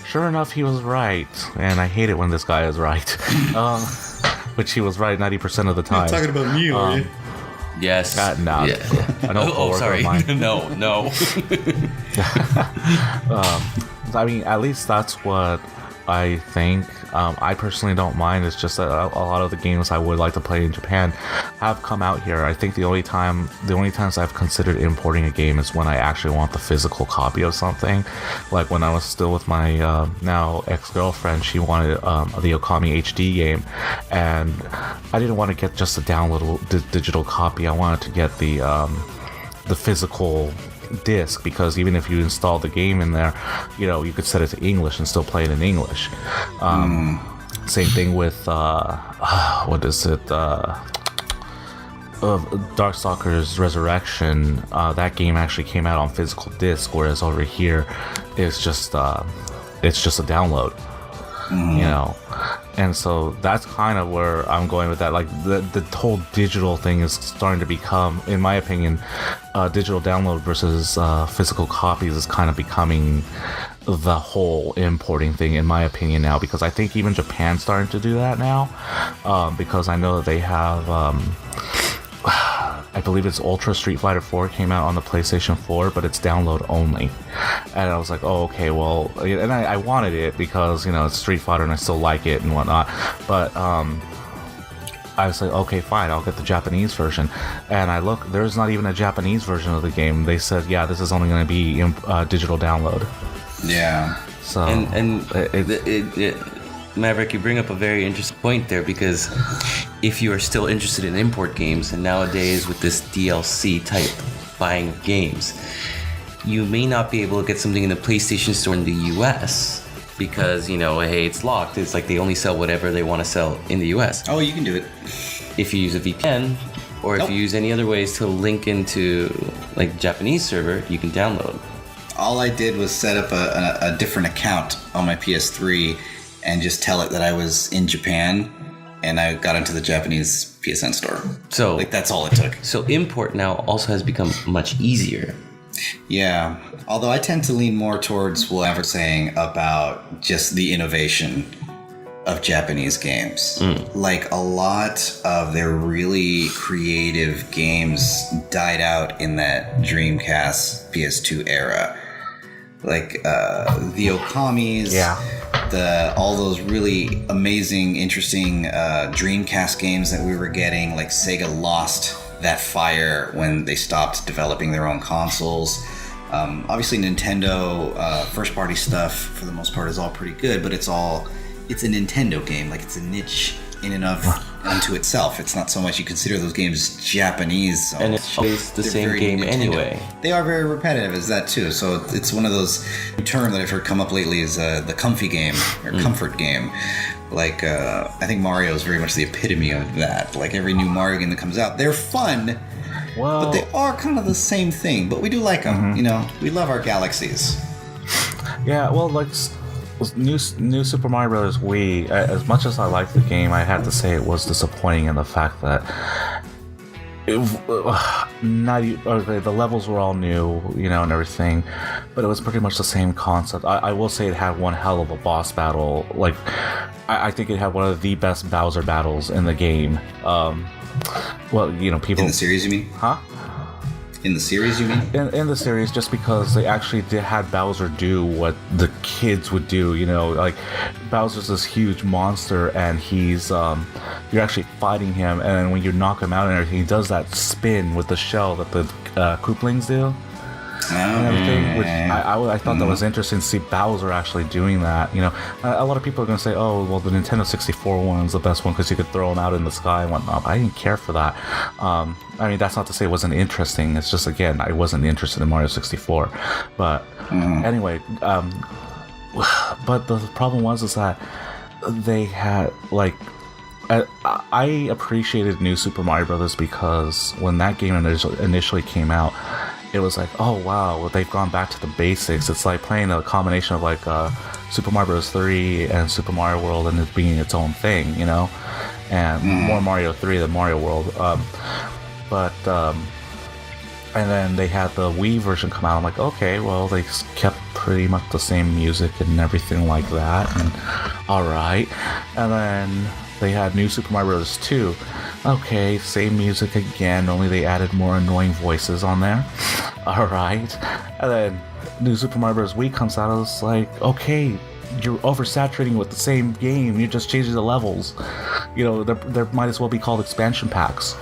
sure enough, he was right. And I hate it when this guy is right. Which he was right 90% of the time. You're talking about me, are you? Yes. No. Yeah. I know. Sorry. No. I mean, at least that's what I think. I personally don't mind. It's just that a lot of the games I would like to play in Japan have come out here. I think the only times I've considered importing a game is when I actually want the physical copy of something. Like when I was still with my now ex-girlfriend, she wanted the Okami HD game, and I didn't want to get just a downloadable digital copy. I wanted to get the physical disc, because even if you install the game in there, you could set it to English and still play it in English. Same thing with what is it, Darkstalkers Resurrection. That game actually came out on physical disc, whereas over here it's just a download. And so that's kind of where I'm going with that. Like the whole digital thing is starting to become, in my opinion, digital download versus physical copies is kind of becoming the whole importing thing, in my opinion, now, because I think even Japan's starting to do that now, because I know that they have I believe it's Ultra Street Fighter 4 came out on the PlayStation 4, but it's download only. And I was like, oh, okay, well, and I wanted it because, it's Street Fighter and I still like it and whatnot. But I was like, okay, fine, I'll get the Japanese version. And I look, there's not even a Japanese version of the game. They said, yeah, this is only going to be digital download. Yeah. So Maverick, you bring up a very interesting point there, because if you are still interested in import games, and nowadays with this DLC type buying games. You may not be able to get something in the PlayStation Store in the US because, hey, it's locked. It's like they only sell whatever they want to sell in the US. Oh, you can do it. If you use a VPN, or if you use any other ways to link into like Japanese server, you can download. All I did was set up a different account on my PS3 and just tell it that I was in Japan, and I got into the Japanese PSN store. So like that's all it took. So import now also has become much easier. Yeah, although I tend to lean more towards what Maverick's saying about just the innovation of Japanese games. Like a lot of their really creative games died out in that Dreamcast PS2 era. Like the Okamis, all those really amazing, interesting Dreamcast games that we were getting. Like Sega lost that fire when they stopped developing their own consoles. Obviously Nintendo first party stuff for the most part is all pretty good, but it's a Nintendo game. Like it's a niche in and of unto itself. It's not so much you consider those games Japanese. So and it's always the same game Nintendo. Anyway. They are very repetitive as that too. So it's one of those term that I've heard come up lately is the comfy game or comfort game. Like I think Mario is very much the epitome of that. Like every new Mario game that comes out, they're fun, but they are kind of the same thing. But we do like them. We love our galaxies. Yeah, well, like new Super Mario Bros. Wii. As much as I liked the game, I had to say it was disappointing in the fact that the levels were all new, and everything, but it was pretty much the same concept. I will say it had one hell of a boss battle. Like, I think it had one of the best Bowser battles in the game. People in the series, you mean? Huh? In the series, you mean? In the series, just because they actually had Bowser do what the kids would do, like Bowser's this huge monster, and he's you're actually fighting him, and when you knock him out and everything, he does that spin with the shell that the Koopalings do. And everything, which I thought that was interesting to see Bowser actually doing that. A lot of people are going to say, oh, well, the Nintendo 64 one's the best one because you could throw him out in the sky and whatnot. I didn't care for that. That's not to say it wasn't interesting. It's just, again, I wasn't interested in Mario 64. But anyway, but the problem is that they had, like, I appreciated New Super Mario Bros. Because when that game initially came out, it was like, oh wow, they've gone back to the basics. It's like playing a combination of like Super Mario Bros. 3 and Super Mario World, and it being its own thing, and more Mario 3 than Mario World. And then they had the Wii version come out. I'm like, okay, well, they kept pretty much the same music and everything like that, and all right. And then they had New Super Mario Bros. 2. Okay, same music again, only they added more annoying voices on there. Alright. And then New Super Mario Bros. Wii comes out, and it's like, okay, you're oversaturating with the same game, you're just changing the levels. There might as well be called expansion packs.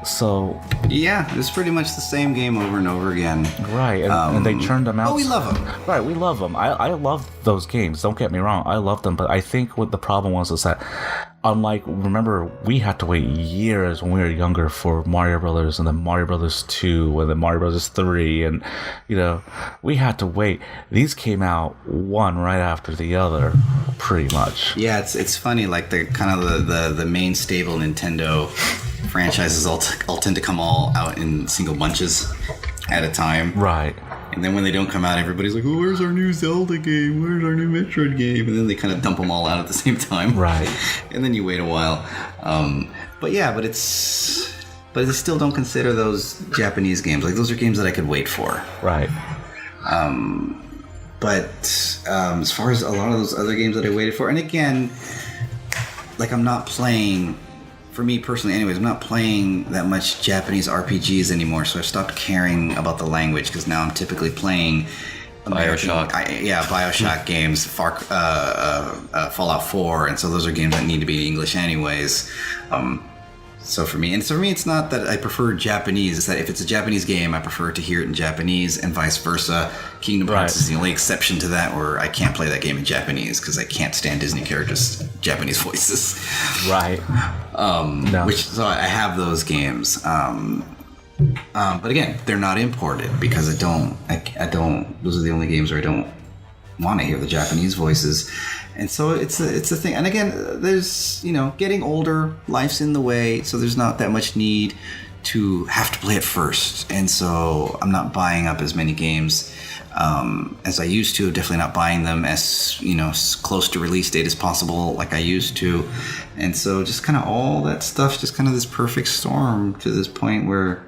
So yeah, it's pretty much the same game over and over again. Right, and they churned them out. Oh, we love them. Right, we love them. I love those games. Don't get me wrong, I love them. But I think what the problem was is that, unlike, remember, we had to wait years when we were younger for Mario Brothers, and then Mario Brothers 2, and then Mario Brothers 3, and we had to wait. These came out one right after the other, pretty much. Yeah, it's funny. Like the kind of the main stable Nintendo franchises all tend to come all out in single bunches at a time. Right. And then when they don't come out, everybody's like, oh, where's our new Zelda game? Where's our new Metroid game? And then they kind of dump them all out at the same time. Right. And then you wait a while. But they still don't consider those Japanese games. Like, those are games that I could wait for. Right. But as far as a lot of those other games that I waited for, and again, like, I'm not playing... For me personally, anyways, I'm not playing that much Japanese RPGs anymore, so I stopped caring about the language, because now I'm typically playing Bioshock. Bioshock games, Fallout 4, and so those are games that need to be English anyways. So for me, it's not that I prefer Japanese. It's that if it's a Japanese game, I prefer to hear it in Japanese, and vice versa. Kingdom Hearts is the only exception to that, where I can't play that game in Japanese because I can't stand Disney characters' Japanese voices. Right. No. So I have those games. But again, they're not imported because I don't. Those are the only games where I don't want to hear the Japanese voices, and so it's a thing. And again, there's getting older, life's in the way, so there's not that much need to have to play it first, and so I'm not buying up as many games as I used to. Definitely not buying them as close to release date as possible, like I used to. And so just kind of all that stuff, just kind of this perfect storm to this point where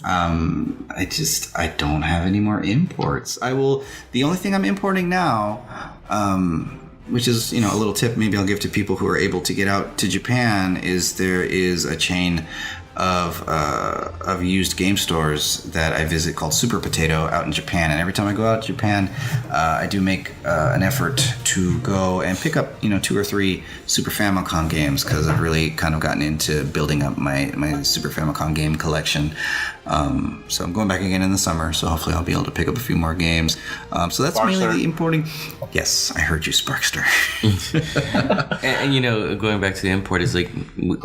I don't have any more imports. The only thing I'm importing now, which is, a little tip maybe I'll give to people who are able to get out to Japan, is there is a chain of used game stores that I visit called Super Potato out in Japan. And every time I go out to Japan, I do make an effort to go and pick up 2 or 3 Super Famicom games, because I've really kind of gotten into building up my Super Famicom game collection. So I'm going back again in the summer, so hopefully I'll be able to pick up a few more games. So that's Sparkster. mainly the importing. Yes, I heard you, Sparkster. and going back to the import, is like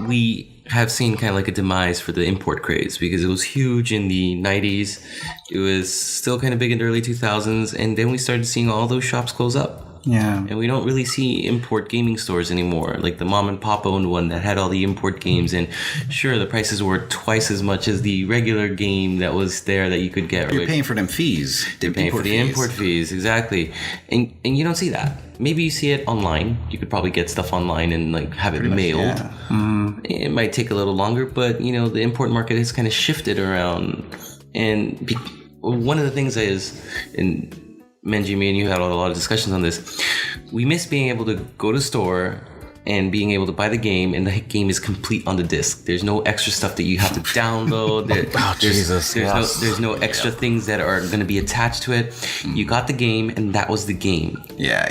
we have seen kind of like a demise for the import craze, because it was huge in the 90s. It was still kind of big in the early 2000s, and then we started seeing all those shops close up. Yeah. And we don't really see import gaming stores anymore. Like the mom and pop owned one that had all the import games, and sure, the prices were twice as much as the regular game that was there that you could get. You're paying for them fees. You're paying for the import fees, exactly. And you don't see that. Maybe you see it online. You could probably get stuff online and like have it mailed. Yeah. Mm-hmm. It might take a little longer, but the import market has kind of shifted around. And one of the things is, and Menji, me and you had a lot of discussions on this, we miss being able to go to store and being able to buy the game, and the game is complete on the disc. There's no extra stuff that you have to download. There's no extra things that are going to be attached to it. You got the game, and that was the game. Yeah.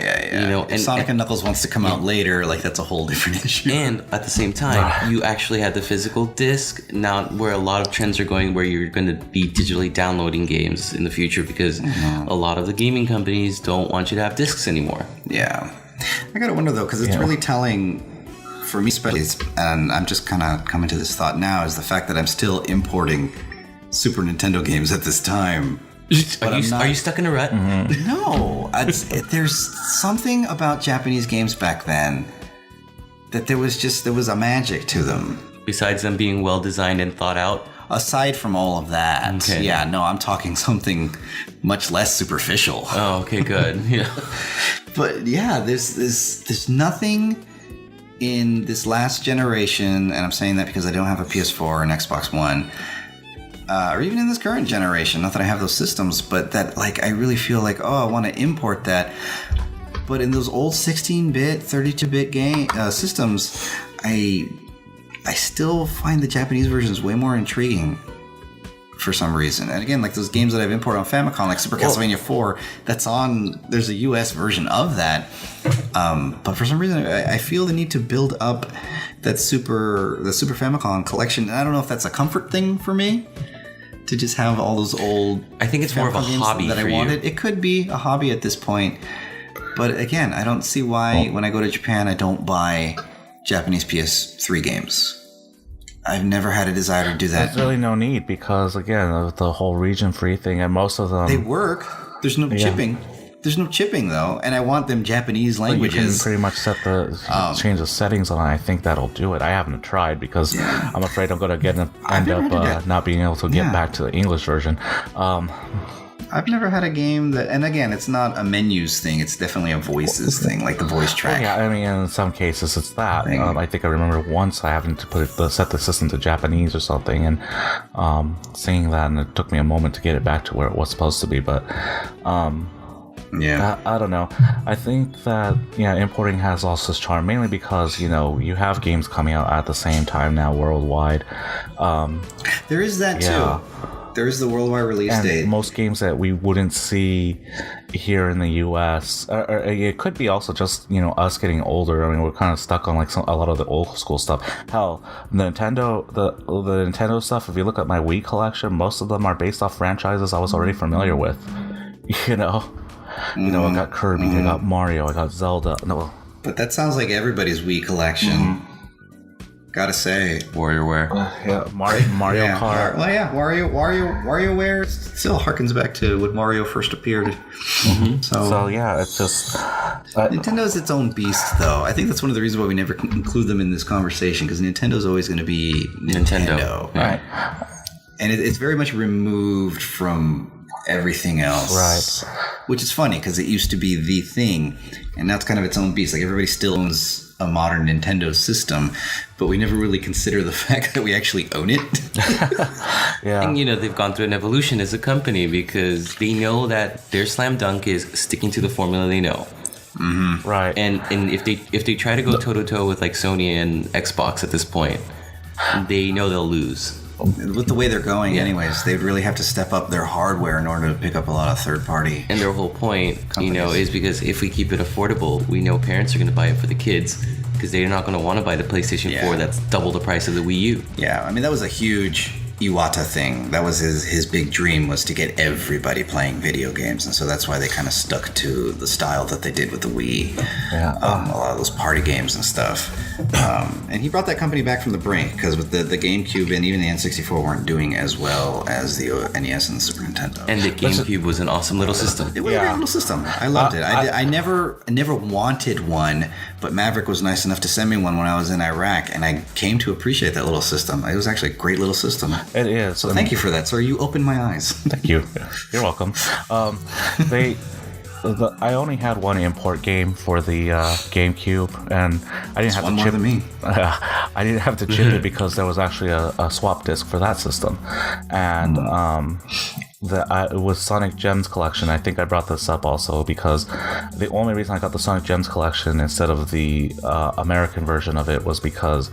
If Sonic and Knuckles wants to come out later, like that's a whole different issue. And at the same time, you actually had the physical disc. Now, where a lot of trends are going, where you're going to be digitally downloading games in the future, because a lot of the gaming companies don't want you to have discs anymore. Yeah. I gotta wonder though, because it's really telling for me, especially, and I'm just kind of coming to this thought now, is the fact that I'm still importing Super Nintendo games at this time. Are you stuck in a rut? Mm-hmm. No, there's something about Japanese games back then that there was a magic to them. Besides them being well designed and thought out. Aside from all of that, okay. Yeah, no, I'm talking something much less superficial. Oh, okay, good. Yeah. But yeah, there's nothing in this last generation, and I'm saying that because I don't have a PS4 or an Xbox One, or even in this current generation, not that I have those systems, but that like I really feel like, I want to import that. But in those old 16-bit, 32-bit game systems, I still find the Japanese versions way more intriguing for some reason. And again, like those games that I've imported on Famicom, like Super Castlevania 4, there's a US version of that. But for some reason, I feel the need to build up the Super Famicom collection. And I don't know if that's a comfort thing for me, to just have all those old. I think it's more of a hobby that for I wanted. It could be a hobby at this point. But again, I don't see why when I go to Japan, I don't buy Japanese PS3 games. I've never had a desire to do that. There's really no need, because again, of the whole region free thing, and most of them, they work. There's no chipping. There's no chipping though, and I want them Japanese languages. You can pretty much change the settings on it. I think that'll do it. I haven't tried because I'm afraid I'm going to end up not being able to get back to the English version. I've never had a game that, and again, it's not a menus thing. It's definitely a voices thing, like the voice track. Yeah, I mean, in some cases, it's that. I think I remember once I having to set the system to Japanese or something, and seeing that, and it took me a moment to get it back to where it was supposed to be. But I don't know. I think that importing has also its charm, mainly because you have games coming out at the same time now worldwide. There is that too. There is the worldwide release date. Most games that we wouldn't see here in the U.S. Or it could be also just us getting older. I mean, we're kind of stuck on like a lot of the old school stuff. Hell, the Nintendo stuff. If you look at my Wii collection, most of them are based off franchises I was already familiar with. I got Kirby, I got Mario, I got Zelda. No, but that sounds like everybody's Wii collection. Gotta say. WarioWare. Yeah, Mario Yeah. Kart. Well, yeah, WarioWare still harkens back to when Mario first appeared. So yeah, it's just Nintendo's its own beast, though. I think that's one of the reasons why we never include them in this conversation, because Nintendo's always going to be Nintendo. right. And it's very much removed from everything else. Right. Which is funny, because it used to be the thing, and now it's kind of its own beast. Like, everybody still owns a modern Nintendo system, but we never really consider the fact that we actually own it. Yeah. And they've gone through an evolution as a company because they know that their slam dunk is sticking to the formula they know. Right. And if they try to go toe to toe with like Sony and Xbox at this point, they know they'll lose. With the way they're going, anyways, they'd really have to step up their hardware in order to pick up a lot of third-party. And their whole point, companies. is because if we keep it affordable, we know parents are going to buy it for the kids because they're not going to want to buy the PlayStation 4 that's double the price of the Wii U. Yeah, I mean, that was a huge Iwata thing. That was his big dream, was to get everybody playing video games, and so that's why they kind of stuck to the style that they did with the Wii. Yeah. A lot of those party games and stuff. And he brought that company back from the brink, because with the GameCube and even the N64 weren't doing as well as the NES and the Super Nintendo. And the GameCube was an awesome little system. It was a great little system. I loved it. I never wanted one, but Maverick was nice enough to send me one when I was in Iraq, and I came to appreciate that little system. It was actually a great little system. It is. So thank you for that, sir. You opened my eyes. Thank you. You're welcome. I only had one import game for the GameCube, and I didn't have one to more chip. than me. I didn't have to chip it because there was actually a swap disc for that system, and with Sonic Gems Collection, I think I brought this up also because the only reason I got the Sonic Gems Collection instead of the American version of it was because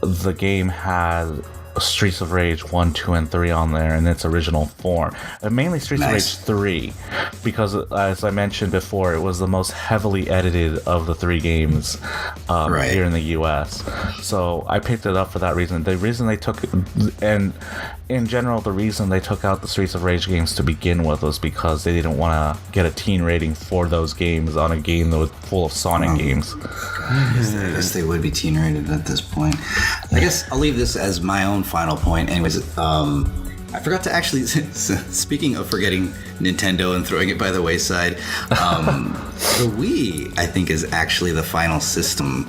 the game had Streets of Rage 1, 2, and 3 on there in its original form. And mainly Streets of Rage 3, because as I mentioned before, it was the most heavily edited of the 3 games here in the US. So I picked it up for that reason. The reason they took, and in general, the reason they took out the Streets of Rage games to begin with was because they didn't want to get a teen rating for those games on a game that was full of Sonic games. I guess they would be teen rated at this point. I guess I'll leave this as my own final point. Anyways, I forgot to actually, speaking of forgetting Nintendo and throwing it by the wayside, the Wii, I think, is actually the final system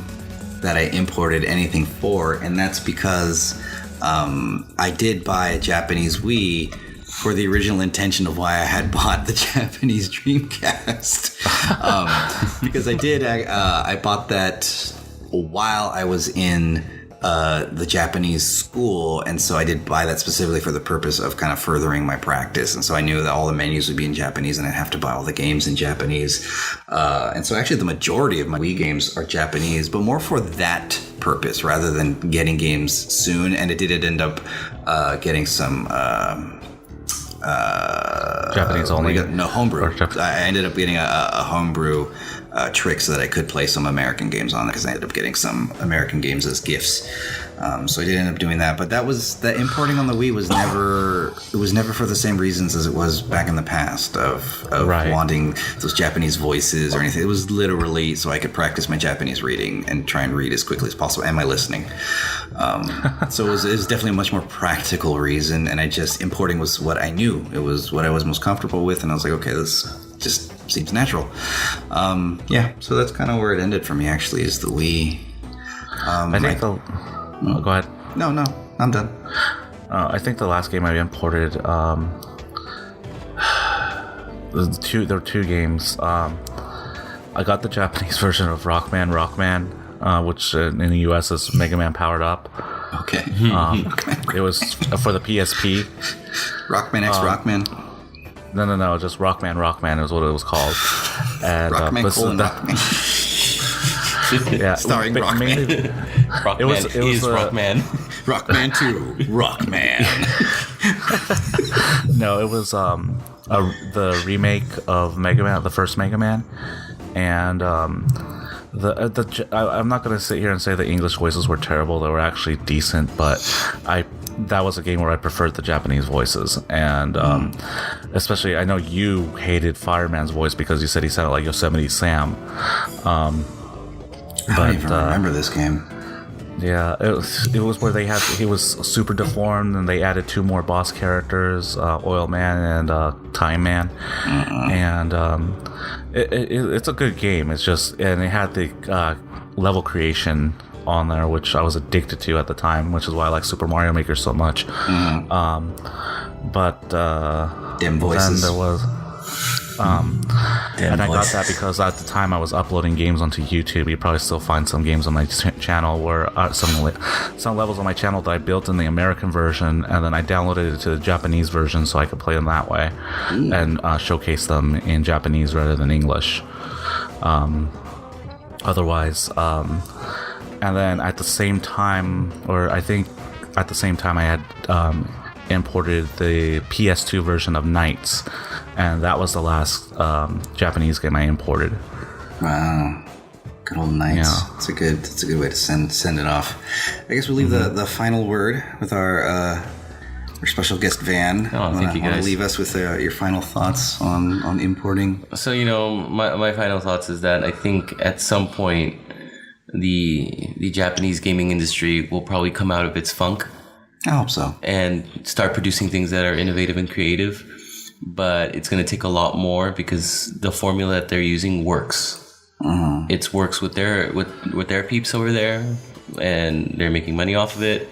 that I imported anything for, and that's because I did buy a Japanese Wii for the original intention of why I had bought the Japanese Dreamcast. Because I bought that while I was in the Japanese school, and so I did buy that specifically for the purpose of kind of furthering my practice. And so I knew that all the menus would be in Japanese, and I'd have to buy all the games in Japanese. And so actually the majority of my Wii games are Japanese, but more for that purpose rather than getting games soon. And it did end up getting some Japanese only? No, homebrew. I ended up getting a homebrew trick so that I could play some American games on it, because I ended up getting some American games as gifts. So I did end up doing that, but that importing on the Wii was never for the same reasons as it was back in the past of wanting those Japanese voices or anything. It was literally so I could practice my Japanese reading and try and read as quickly as possible, and my listening. So it was definitely a much more practical reason, and importing was what I knew. It was what I was most comfortable with, and I was like, okay, this just seems natural. So that's kind of where it ended for me, actually, is the Wii. I think go ahead. No, I'm done. I think the last game I imported, there were 2 games. I got the Japanese version of Rockman, which in the US is Mega Man Powered Up. Okay. It was for the PSP. Rockman X Rockman. No, just Rockman is what it was called. And, Rockman Rockman. Yeah, starring Rockman. Rockman it was Rockman. Rockman 2. Rockman. No, it was the remake of Mega Man, the first Mega Man, and I'm not going to sit here and say the English voices were terrible. They were actually decent, but that was a game where I preferred the Japanese voices, and especially I know you hated Fireman's voice because you said he sounded like Yosemite Sam. I don't even remember this game. Yeah, it was where he was super deformed, and they added 2 more boss characters, Oil Man and Time Man, and it's a good game. It's just, and it had the level creation on there, which I was addicted to at the time, which is why I like Super Mario Maker so much. But Dim voices. then there was. And I got that because at the time I was uploading games onto YouTube. You probably still find some games on my channel where some levels on my channel that I built in the American version, and then I downloaded it to the Japanese version so I could play them that way and showcase them in Japanese rather than English. Otherwise, and then at the same time, or I think at the same time, I had imported the PS2 version of Knights, and that was the last Japanese game I imported. Wow, good old Knights. Yeah. It's a good way to send it off. I guess we'll leave the final word with our special guest Van. Thank you guys. Want to leave us with your final thoughts on importing? So my final thoughts is that I think at some point the Japanese gaming industry will probably come out of its funk. I hope so. And start producing things that are innovative and creative. But it's going to take a lot more because the formula that they're using works. It works with their peeps over there, and they're making money off of it.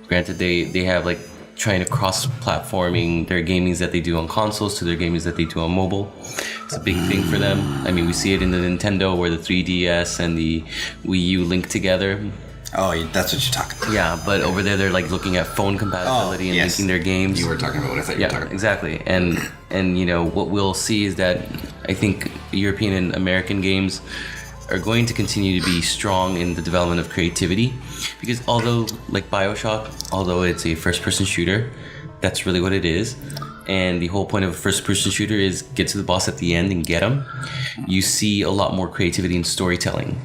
Granted, they have like trying to cross-platforming their gamings that they do on consoles to their gamings that they do on mobile. It's a big thing for them. I mean, we see it in the Nintendo where the 3DS and the Wii U link together. Oh, that's what you're talking about. Yeah, but over there they're like looking at phone compatibility and linking their games. You were talking about what I thought you were talking about. Exactly. And what we'll see is that I think European and American games are going to continue to be strong in the development of creativity, because although like BioShock, although it's a first-person shooter, that's really what it is. And the whole point of a first-person shooter is get to the boss at the end and get him. You see a lot more creativity in storytelling.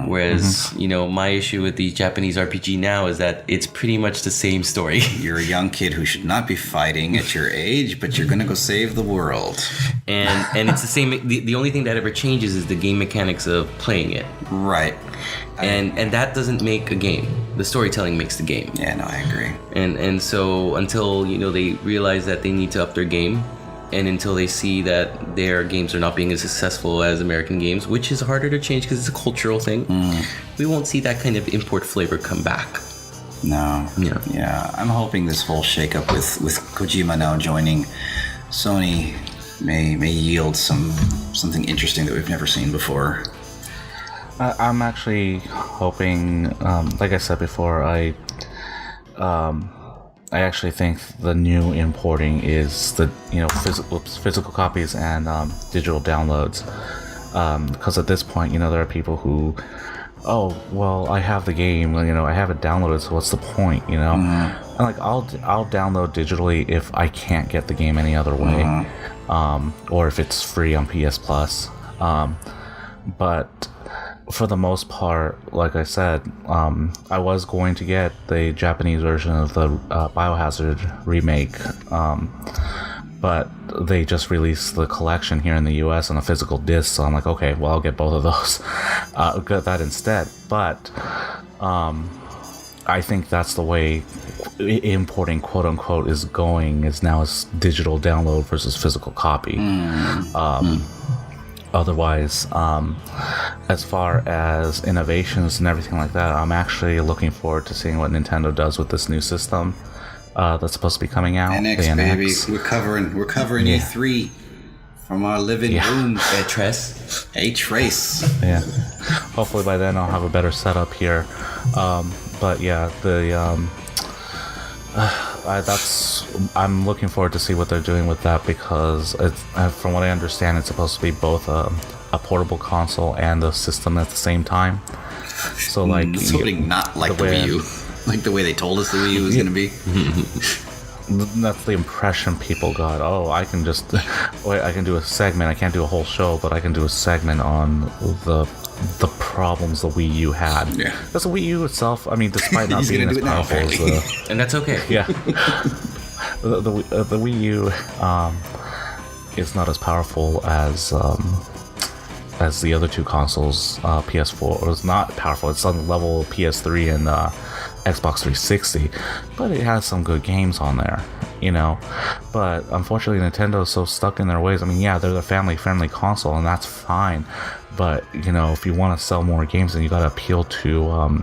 Whereas, my issue with the Japanese RPG now is that it's pretty much the same story. You're a young kid who should not be fighting at your age, but you're going to go save the world. And it's the same. The only thing that ever changes is the game mechanics of playing it. Right. And that doesn't make a game. The storytelling makes the game. Yeah, no, I agree. And so until, they realize that they need to up their game, and until they see that their games are not being as successful as American games, which is harder to change because it's a cultural thing, we won't see that kind of import flavor come back. No. Yeah. I'm hoping this whole shakeup with Kojima now joining Sony may yield something interesting that we've never seen before. I'm actually hoping, like I said before, I actually think the new importing is the physical copies and digital downloads, because at this point there are people who, I have the game, I have it downloaded, so what's the point, and like I'll download digitally if I can't get the game any other way, or if it's free on PS Plus, but for the most part, like I said, I was going to get the Japanese version of the Biohazard remake, but they just released the collection here in the US on a physical disc, so I'm like, okay, well, I'll get both of those. I'll get that instead. But I think that's the way importing, quote unquote, is going, is now it's digital download versus physical copy. Otherwise, as far as innovations and everything like that, I'm actually looking forward to seeing what Nintendo does with this new system that's supposed to be coming out. NX, the baby. NX. We're covering E3 from our living room. A trace. Yeah. Hopefully by then I'll have a better setup here. But yeah, I'm looking forward to see what they're doing with that, because from what I understand, it's supposed to be both a portable console and a system at the same time. So like something not like the Wii U, like the way they told us the Wii U was going to be. That's the impression people got. I can do a segment. I can't do a whole show, but I can do a segment on the problems the Wii U had. Yeah. Because the Wii U itself, I mean, despite not being as powerful as the... And that's okay. Yeah. the Wii U is not as powerful as as the other two consoles. PS4 was not powerful. It's on the level of PS3 and Xbox 360, but it has some good games on there, you know. But unfortunately, Nintendo is so stuck in their ways. I mean, yeah, they're the family-friendly console, and that's fine. But you know, if you want to sell more games, then you got to appeal to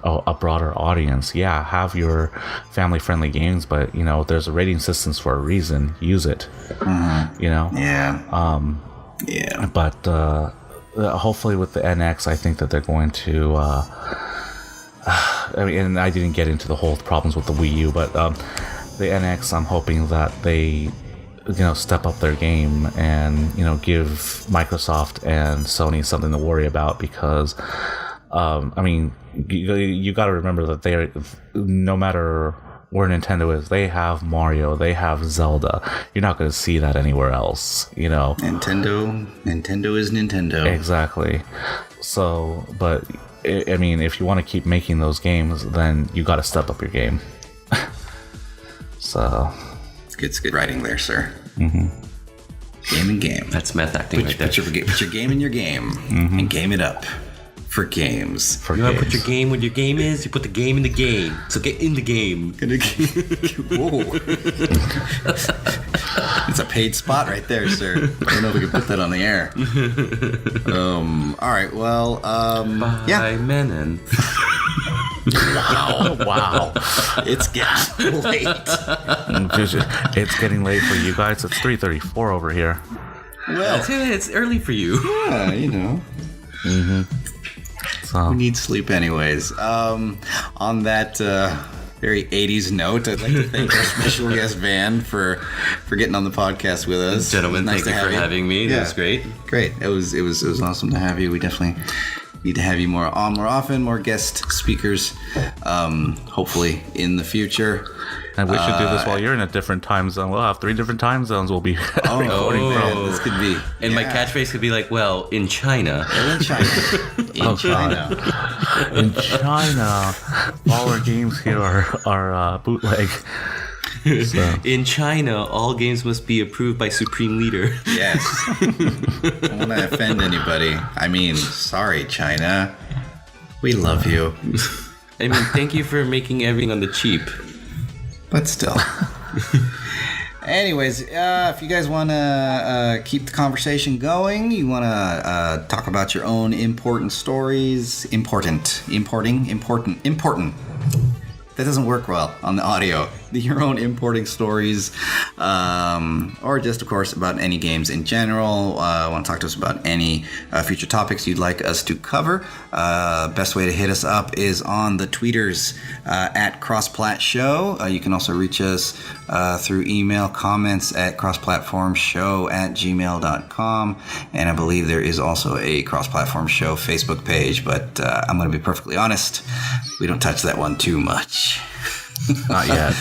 a broader audience. Yeah, have your family-friendly games, but you know, there's a rating systems for a reason. Use it. You know. Yeah. Yeah. But hopefully, with the NX, I think that they're going to. I mean, and I didn't get into the whole problems with the Wii U, but the NX, I'm hoping that they, you know, step up their game and, you know, give Microsoft and Sony something to worry about, because, I mean, you got to remember that they are, no matter where Nintendo is, they have Mario, they have Zelda. You're not going to see that anywhere else, you know. Nintendo is Nintendo. Exactly. So, but I mean, if you want to keep making those games, then you got to step up your game. So, it's good writing there, sir. Mm-hmm. Game. That's meth acting right there. Put your game in your game, and game it up for games. You want to put your game where your game is? You put the game in the game. So get in the game. Whoa. It's a paid spot right there, sir. I don't know if we can put that on the air. All right. Well, By Menon. Wow. It's getting late. It's getting late for you guys. It's 3:34 over here. Well, it's early for you. yeah, you know. So We need sleep anyways. On that very 80s note, I'd like to thank our special guest Van for getting on the podcast with us. Gentlemen, Nice thank you for having me. Yeah. That was great. Great. It was awesome to have you. We definitely need to have you more often, more guest speakers, hopefully in the future. and we should do this while you're in a different time zone. We'll have 3 different time zones we'll be recording from. This could be. And my catchphrase could be like, well, in China. In China. In China. In China, all our games here are bootleg. So. In China, all games must be approved by Supreme Leader. Yes. I don't want to offend anybody. I mean, sorry, China. We love you. I mean, thank you for making everything on the cheap. But still. Anyways, if you guys want to keep the conversation going, you want to talk about your own important stories. Important. That doesn't work well on the audio. Your own importing stories, or just, of course, about any games in general. Want to talk to us about any future topics you'd like us to cover. Best way to hit us up is on the tweeters at CrossPlat Show. You can also reach us through email, comments at crossplatformshow@gmail.com. And I believe there is also a Cross-Platform Show Facebook page, but I'm going to be perfectly honest, we don't touch that one too much. Not yet.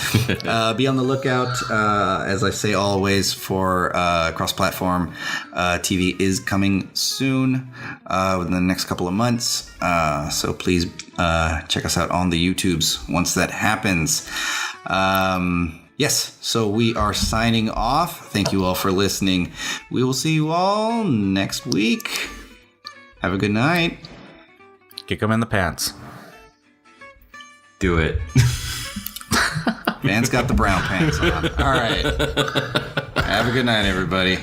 Be on the lookout, as I say always, for cross-platform TV is coming soon, within the next couple of months. So please check us out on the YouTubes once that happens. Yes, so we are signing off. Thank you all for listening. We will see you all next week. Have a good night. Kick them in the pants. Do it. Van's got the brown pants on. All right. Have a good night, everybody.